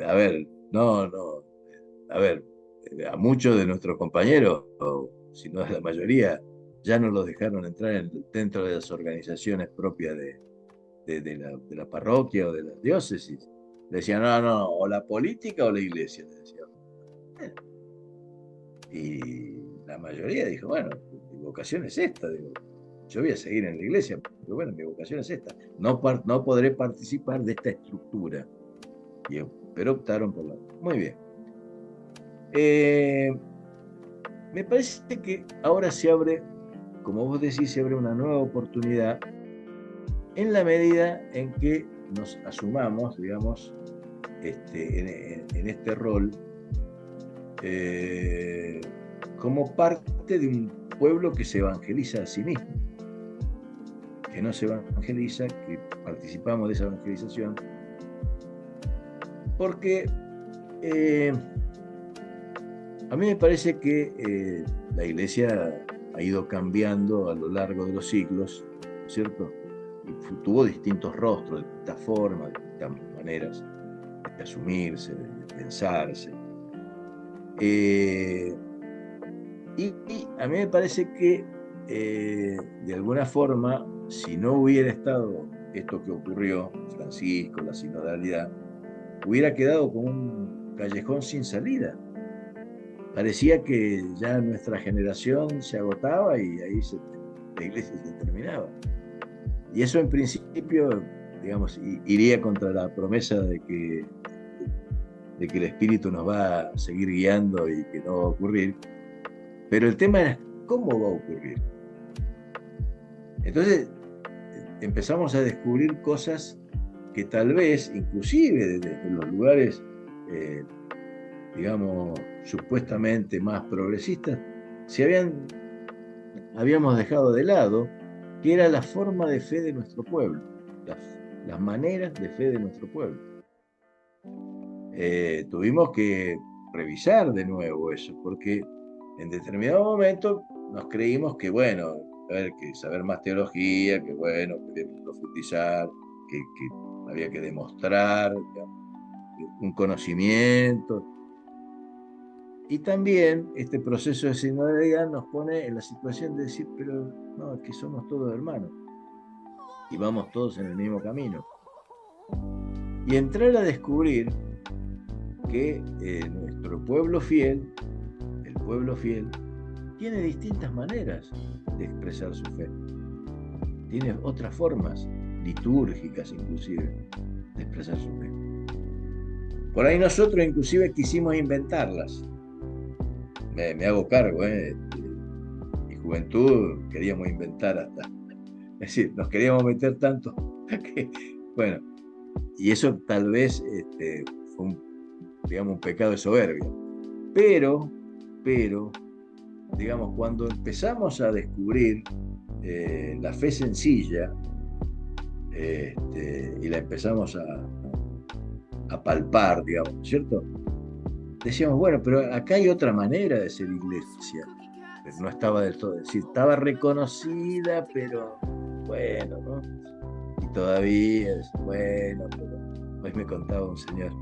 a ver, no, a ver, a muchos de nuestros compañeros, o si no a la mayoría, ya no los dejaron entrar dentro de las organizaciones propias de la parroquia o de la diócesis. Le decían, no, o la política o la iglesia, le decían. Y la mayoría dijo, bueno, mi vocación es esta, digo, yo voy a seguir en la iglesia, pero bueno, mi vocación es esta. No podré participar de esta estructura. Pero optaron por la... Muy bien. Eh, Me parece que ahora se abre, como vos decís, se abre una nueva oportunidad en la medida en que nos asumamos, digamos, en este rol como parte de un pueblo que se evangeliza a sí mismo, que no se evangeliza, que participamos de esa evangelización, porque a mí me parece que la Iglesia ha ido cambiando a lo largo de los siglos, ¿cierto? Y tuvo distintos rostros, distintas formas, distintas maneras de asumirse, de pensarse. Y a mí me parece que de alguna forma, si no hubiera estado esto que ocurrió, Francisco, la sinodalidad, hubiera quedado como un callejón sin salida. Parecía que ya nuestra generación se agotaba y ahí la iglesia se terminaba. Y eso en principio, digamos, iría contra la promesa de que el Espíritu nos va a seguir guiando y que no va a ocurrir. Pero el tema era cómo va a ocurrir. Entonces empezamos a descubrir cosas que tal vez, inclusive desde los lugares, digamos, supuestamente más progresistas, habíamos dejado de lado, que era la forma de fe de nuestro pueblo, las maneras de fe de nuestro pueblo. Tuvimos que revisar de nuevo eso, porque en determinado momento nos creímos que, bueno, que saber más teología, que bueno, que había que profundizar, que había que demostrar, digamos, un conocimiento. Y también este proceso de sinodalidad nos pone en la situación de decir, pero no, es que somos todos hermanos y vamos todos en el mismo camino. Y entrar a descubrir que nuestro pueblo fiel, el pueblo fiel, tiene distintas maneras de expresar su fe. Tiene otras formas, litúrgicas inclusive, de expresar su fe. Por ahí nosotros inclusive quisimos inventarlas. Me hago cargo, en mi juventud queríamos inventar hasta. Es decir, nos queríamos meter tanto que, bueno, y eso tal vez fue digamos, un pecado de soberbia. Pero, digamos, cuando empezamos a descubrir la fe sencilla y la empezamos a palpar, digamos, ¿cierto? Decíamos, bueno, pero acá hay otra manera de ser iglesia. Pero no estaba del todo, es decir, estaba reconocida, pero bueno, ¿no? Y todavía, bueno, pero hoy me contaba un señor,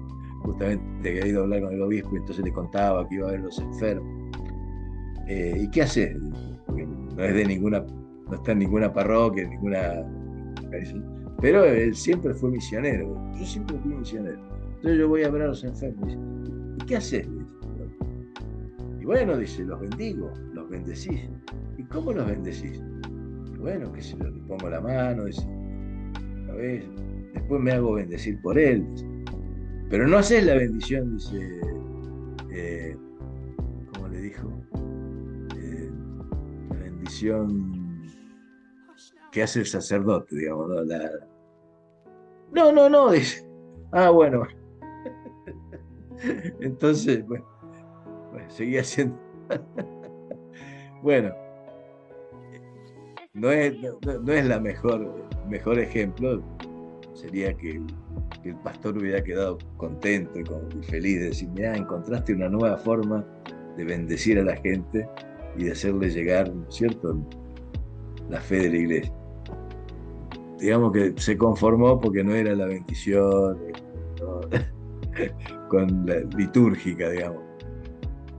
justamente que había ido a hablar con el obispo, y entonces le contaba que iba a ver los enfermos. ¿Y qué haces? Porque no es no está en ninguna parroquia, en ninguna. Pero él siempre fue misionero. Yo siempre fui misionero. Entonces yo voy a ver a los enfermos. ¿Y qué haces? Y bueno, dice, los bendigo, los bendecís. ¿Y cómo los bendecís? Y bueno, que si le pongo la mano, dice, cabeza. Después me hago bendecir por él. Dice. Pero no haces la bendición, dice, ¿cómo le dijo? La bendición que hace el sacerdote, digamos, ¿no? No, dice. Ah, bueno. Entonces, bueno, seguí haciendo. Bueno, no es la mejor ejemplo. Sería que el pastor hubiera quedado contento y feliz de decir, mira, encontraste una nueva forma de bendecir a la gente y de hacerle llegar, ¿no es cierto?, la fe de la iglesia. Digamos que se conformó porque no era la bendición, ¿no? Con la litúrgica, digamos.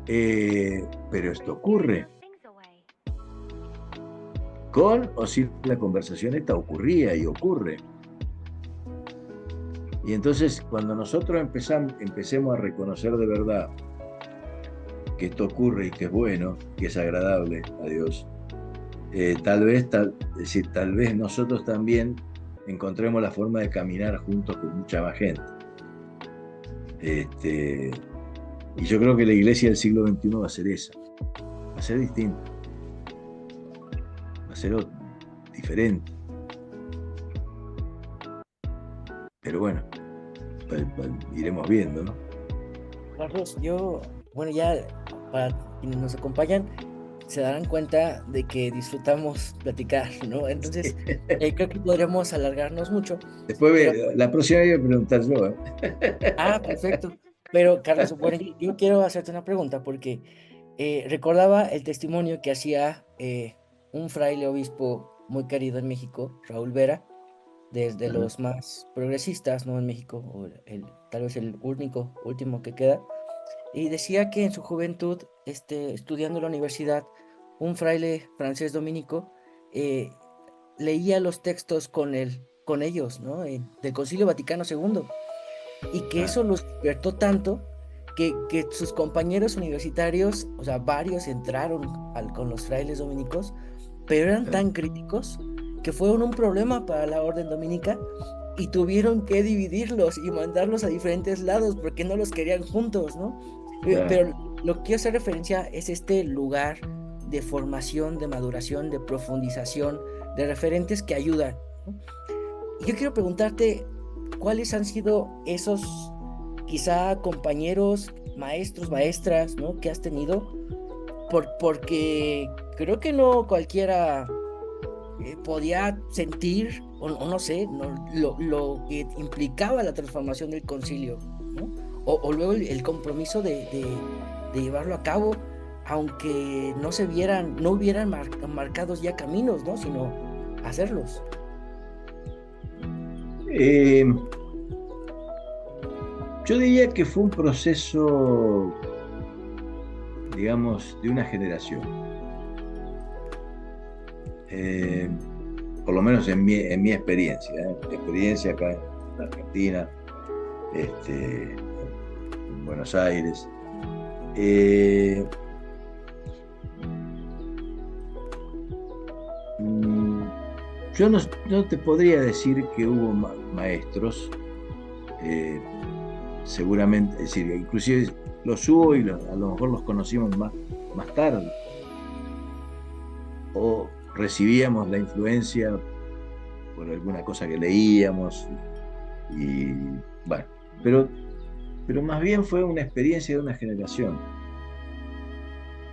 Pero esto ocurre. Con o sin la conversación esta ocurría y ocurre. Y entonces cuando nosotros empecemos a reconocer de verdad que esto ocurre y que es bueno, que es agradable a Dios, tal vez nosotros también encontremos la forma de caminar juntos con mucha más gente. Y yo creo que la iglesia del siglo XXI va a ser esa, va a ser distinta, va a ser diferente. pero bueno, iremos viendo, ¿no? Carlos, bueno, ya para quienes nos acompañan, se darán cuenta de que disfrutamos platicar, ¿no? Entonces, creo que podríamos alargarnos mucho, Después, pero, la próxima vez voy a preguntar yo, ¿eh? perfecto. Pero, Carlos, bueno, yo quiero hacerte una pregunta porque recordaba el testimonio que hacía un fraile obispo muy querido en México, Raúl Vera, desde Ajá. los más progresistas, ¿no? En México, o tal vez el único, último que queda. Y decía que en su juventud, estudiando en la universidad, un fraile francés dominico eh, leía los textos con ellos, ¿no? Del Concilio Vaticano II. Y que Ah, eso los despertó tanto que sus compañeros universitarios, o sea, varios entraron con los frailes dominicos, pero eran ah, tan críticos que fueron un problema para la orden dominica y tuvieron que dividirlos y mandarlos a diferentes lados porque no los querían juntos, ¿no? claro. Pero lo que quiero hacer referencia es este lugar de formación, de maduración, de profundización, de referentes que ayudan, ¿no? Y yo quiero preguntarte, ¿cuáles han sido esos quizá compañeros, maestros, maestras, ¿no? Que has tenido? Porque creo que no cualquiera podía sentir, o no sé, ¿no? Lo que implicaba la transformación del concilio, ¿no? O luego el compromiso de llevarlo a cabo, aunque no hubieran marcados ya caminos, ¿no? Sino hacerlos. Eh, yo diría que fue un proceso, digamos, de una generación. Eh, por lo menos en mi experiencia, ¿eh? Mi experiencia acá en Argentina, en Buenos Aires. Eh, mm, yo no te podría decir que hubo maestros, eh, seguramente, es decir, inclusive los hubo y a lo mejor los conocimos más tarde, o recibíamos la influencia por alguna cosa que leíamos, y bueno, pero, pero más bien fue una experiencia de una generación,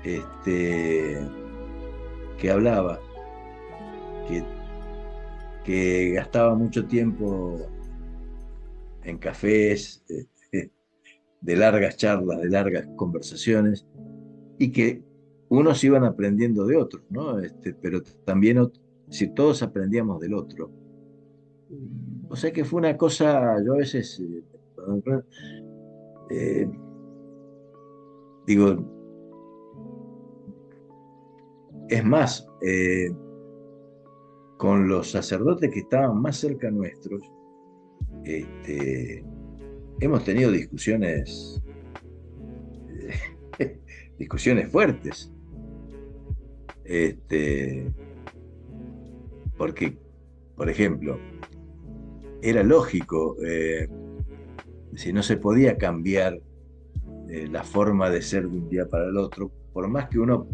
este, que hablaba, que, que gastaba mucho tiempo en cafés, de largas charlas, de largas conversaciones, y que unos iban aprendiendo de otros, ¿no? Pero también, si todos aprendíamos del otro. O sea que fue una cosa, yo a veces, eh, digo, es más, con los sacerdotes que estaban más cerca nuestros, este, hemos tenido discusiones fuertes, este, porque, por ejemplo, era lógico, si no se podía cambiar la forma de ser de un día para el otro, por más que uno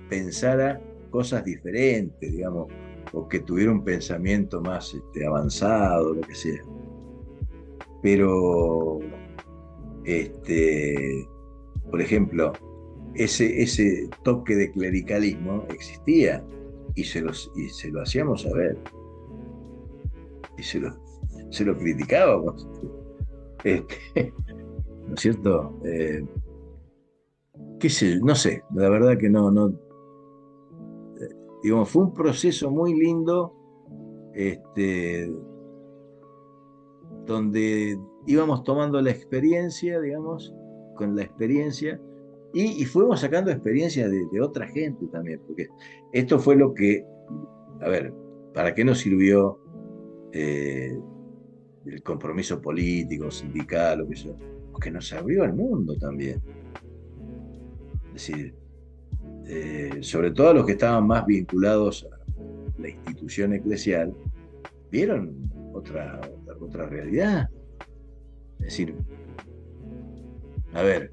pensara cosas diferentes, digamos, o que tuviera un pensamiento más avanzado, lo que sea. Pero, por ejemplo, ese toque de clericalismo existía y se lo hacíamos saber y se lo criticábamos. ¿No es cierto? Qué sé, no sé, la verdad que no, digamos, fue un proceso muy lindo, este, donde íbamos tomando la experiencia, digamos, con la experiencia, y fuimos sacando experiencia de otra gente también, porque esto fue lo que, a ver, ¿para qué nos sirvió eh, el compromiso político, sindical, o qué sé yo? Porque nos abrió al mundo también. Es decir, sobre todo a los que estaban más vinculados a la institución eclesial, vieron otra realidad. Es decir, a ver,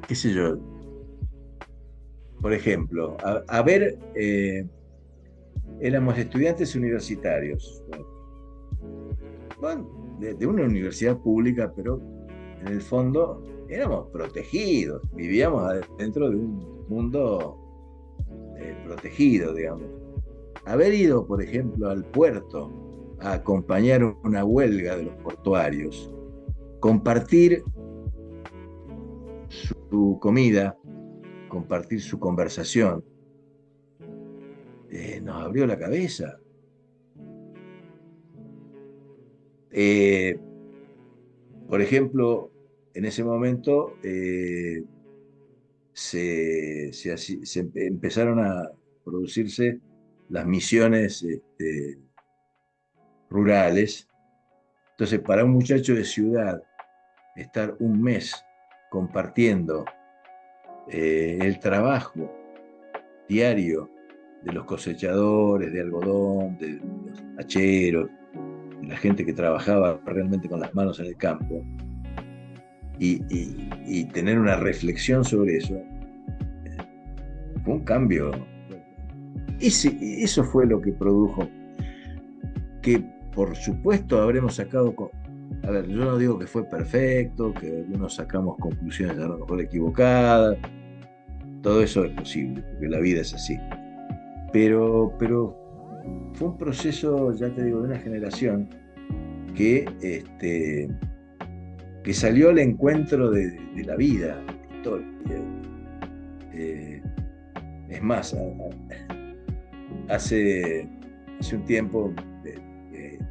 qué sé yo, por ejemplo, a ver, éramos estudiantes universitarios, bueno, de una universidad pública, pero en el fondo éramos protegidos, vivíamos dentro de un mundo protegido, digamos. Haber ido, por ejemplo, al puerto a acompañar una huelga de los portuarios, compartir su comida, compartir su conversación, nos abrió la cabeza. Por ejemplo, en ese momento se empezaron a producirse las misiones rurales. Entonces, para un muchacho de ciudad, estar un mes compartiendo el trabajo diario de los cosechadores de algodón, de los hacheros, de la gente que trabajaba realmente con las manos en el campo, y tener una reflexión sobre eso, fue un cambio. Eso fue lo que produjo que, por supuesto, habremos sacado. A ver, yo no digo que fue perfecto, que algunos sacamos conclusiones a lo mejor equivocadas. Todo eso es posible, porque la vida es así. Pero fue un proceso, ya te digo, de una generación que salió al encuentro de la vida, de la historia. Es más, hace un tiempo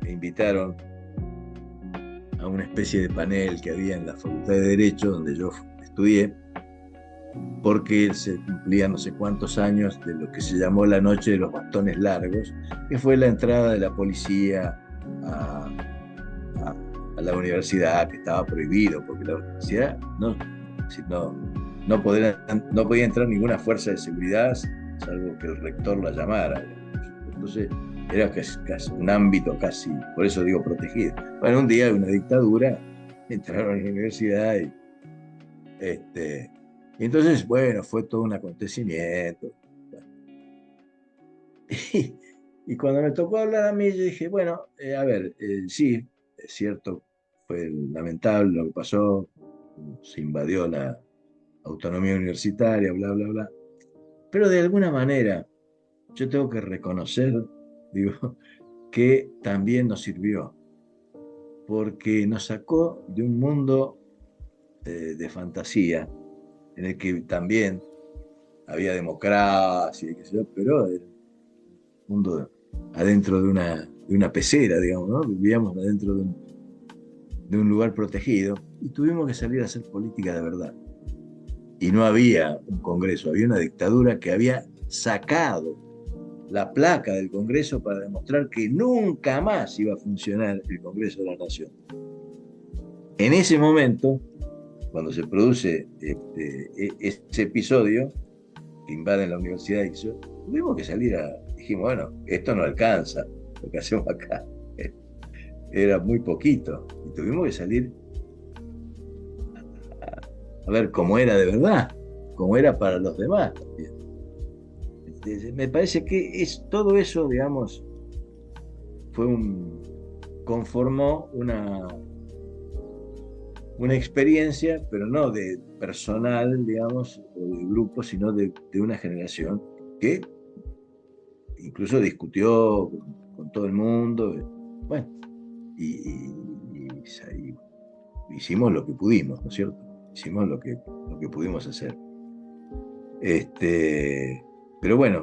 me invitaron a una especie de panel que había en la Facultad de Derecho, donde yo estudié, porque se cumplían no sé cuántos años de lo que se llamó la Noche de los Bastones Largos, que fue la entrada de la policía a la universidad, que estaba prohibido, porque la universidad no podía entrar ninguna fuerza de seguridad, salvo que el rector la llamara. Entonces era casi un ámbito casi, por eso digo protegido. Bueno, un día de una dictadura entraron a la universidad y entonces, bueno, fue todo un acontecimiento. Y cuando me tocó hablar a mí, yo dije, bueno, a ver, sí, es cierto, fue lamentable lo que pasó, se invadió la autonomía universitaria, bla, bla, bla. Pero de alguna manera, yo tengo que reconocer, digo, que también nos sirvió, porque nos sacó de un mundo de fantasía, en el que también había democracia, qué sé yo, pero era un mundo adentro de una pecera, digamos, ¿no? Vivíamos adentro de un lugar protegido y tuvimos que salir a hacer política de verdad. Y no había un Congreso, había una dictadura que había sacado la placa del Congreso para demostrar que nunca más iba a funcionar el Congreso de la Nación. En ese momento, cuando se produce ese episodio que invaden la universidad, tuvimos que dijimos, bueno, esto no alcanza, lo que hacemos acá era muy poquito, y tuvimos que salir a ver cómo era de verdad, cómo era para los demás también. Me parece que todo eso, digamos, conformó una experiencia, pero no de personal, digamos, o de grupo, sino de una generación que incluso discutió con todo el mundo. Bueno, y hicimos lo que pudimos, ¿no es cierto? Hicimos lo que pudimos hacer. Pero bueno,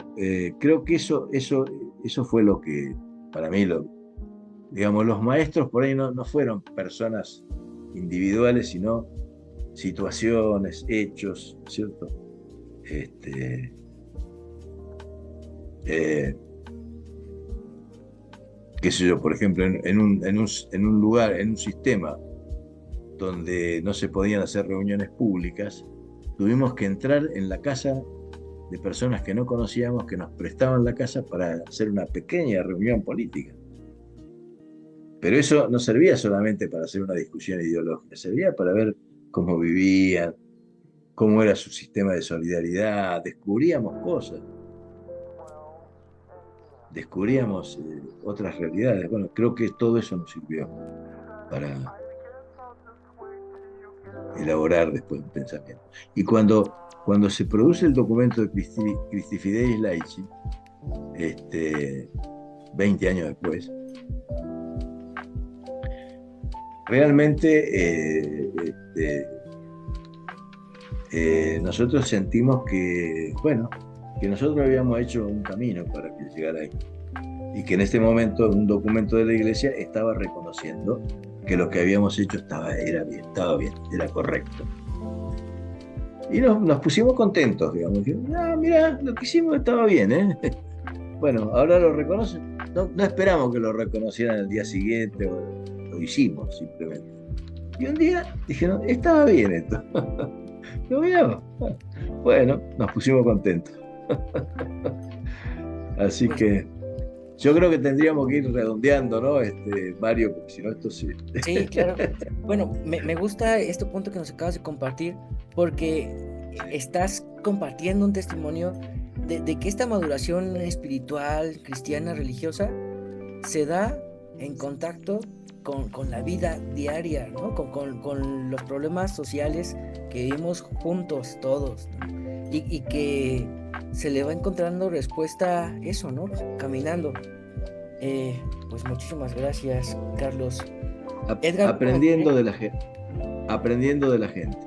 creo que eso fue lo que, para mí, digamos, los maestros por ahí no fueron personas individuales, sino situaciones, hechos, ¿cierto? Qué sé yo, por ejemplo, en un lugar, en un sistema donde no se podían hacer reuniones públicas, tuvimos que entrar en la casa de personas que no conocíamos, que nos prestaban la casa para hacer una pequeña reunión política. Pero eso no servía solamente para hacer una discusión ideológica, servía para ver cómo vivían, cómo era su sistema de solidaridad, descubríamos cosas. descubríamos otras realidades. Bueno, creo que todo eso nos sirvió para elaborar después un pensamiento. Y cuando se produce el documento de Cristi Fidelis Laici, 20 años después, realmente nosotros sentimos que, bueno, que nosotros habíamos hecho un camino para que llegara ahí. Y que en este momento un documento de la iglesia estaba reconociendo que lo que habíamos hecho estaba bien, era correcto. Y nos pusimos contentos, digamos. Mira, lo que hicimos estaba bien, ¿eh? Bueno, ahora lo reconocen. No esperamos que lo reconocieran el día siguiente, lo hicimos simplemente. Y un día dijeron, estaba bien esto. ¿Lo vieron? Bueno, nos pusimos contentos. Así Pues que yo creo que tendríamos que ir redondeando, ¿no? Mario, porque si no esto sí. sí, claro. Bueno, me gusta este punto que nos acabas de compartir porque estás compartiendo un testimonio de que esta maduración espiritual, cristiana, religiosa, se da en contacto con la vida diaria, ¿no? Con los problemas sociales que vivimos juntos todos, ¿no? Y que se le va encontrando respuesta a eso, ¿no? Caminando. Pues muchísimas gracias, Carlos. Edgar, Aprendiendo de la gente. Aprendiendo de la gente.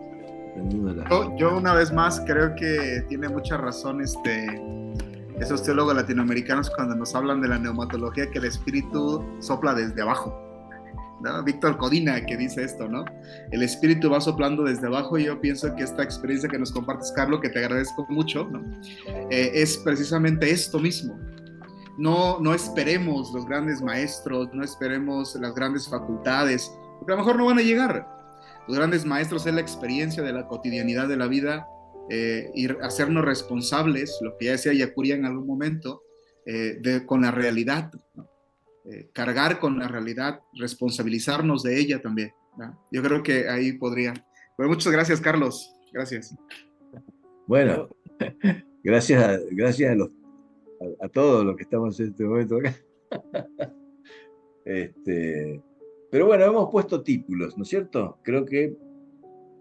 Aprendiendo de la gente. Yo una vez más creo que tiene mucha razón esos teólogos latinoamericanos cuando nos hablan de la neumatología, que el espíritu sopla desde abajo, ¿no? Víctor Codina que dice esto, ¿no? El espíritu va soplando desde abajo, y yo pienso que esta experiencia que nos compartes, Carlos, que te agradezco mucho, ¿no? Es precisamente esto mismo. No esperemos los grandes maestros, no esperemos las grandes facultades, porque a lo mejor no van a llegar. Los grandes maestros es la experiencia de la cotidianidad de la vida, y hacernos responsables, lo que ya decía Yacuria en algún momento, con la realidad, ¿no? Cargar con la realidad, responsabilizarnos de ella también, ¿no? Yo creo que ahí podría. Bueno, muchas gracias, Carlos. Gracias. Bueno, yo, gracias a todos los que estamos en este momento acá. Pero bueno, hemos puesto títulos, ¿no es cierto? Creo que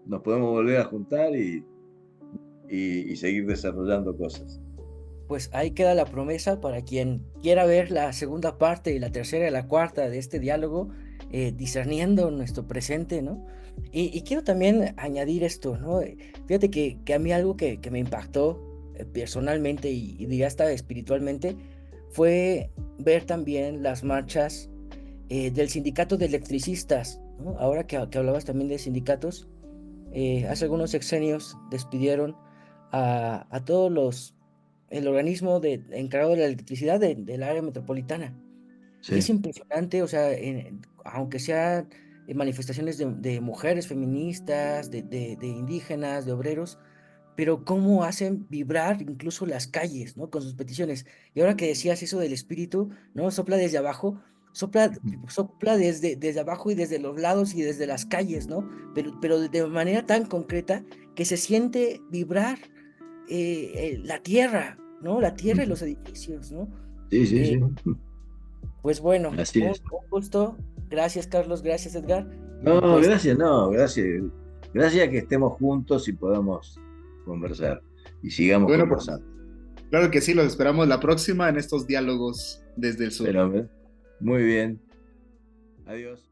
nos podemos volver a juntar y seguir desarrollando cosas. pues ahí queda la promesa para quien quiera ver la segunda parte y la tercera y la cuarta de este diálogo, discerniendo nuestro presente, ¿no? Y quiero también añadir esto, ¿no? Fíjate que a mí algo que me impactó personalmente y diría hasta espiritualmente fue ver también las marchas del sindicato de electricistas, ¿no? Ahora que hablabas también de sindicatos, hace algunos sexenios despidieron a todos el organismo encargado de la electricidad del área metropolitana. Y es Sí, impresionante, o sea, aunque sean manifestaciones de mujeres feministas, de indígenas, de obreros, pero cómo hacen vibrar incluso las calles, ¿no? Con sus peticiones. Y ahora que decías eso del espíritu, ¿no? Sopla desde abajo, sopla, sopla desde abajo y desde los lados y desde las calles, ¿no? Pero de manera tan concreta que se siente vibrar la tierra, ¿no? La tierra y los edificios, ¿no? sí, sí, Eh, sí. pues bueno, Así es. un gusto. Gracias, Carlos. Gracias, Edgar. Y No, pues, gracias, no, gracias. Gracias a que estemos juntos y podamos conversar y sigamos Bueno, pues conversando. claro que sí, los esperamos la próxima en estos diálogos desde el sur. Pero muy bien. Adiós.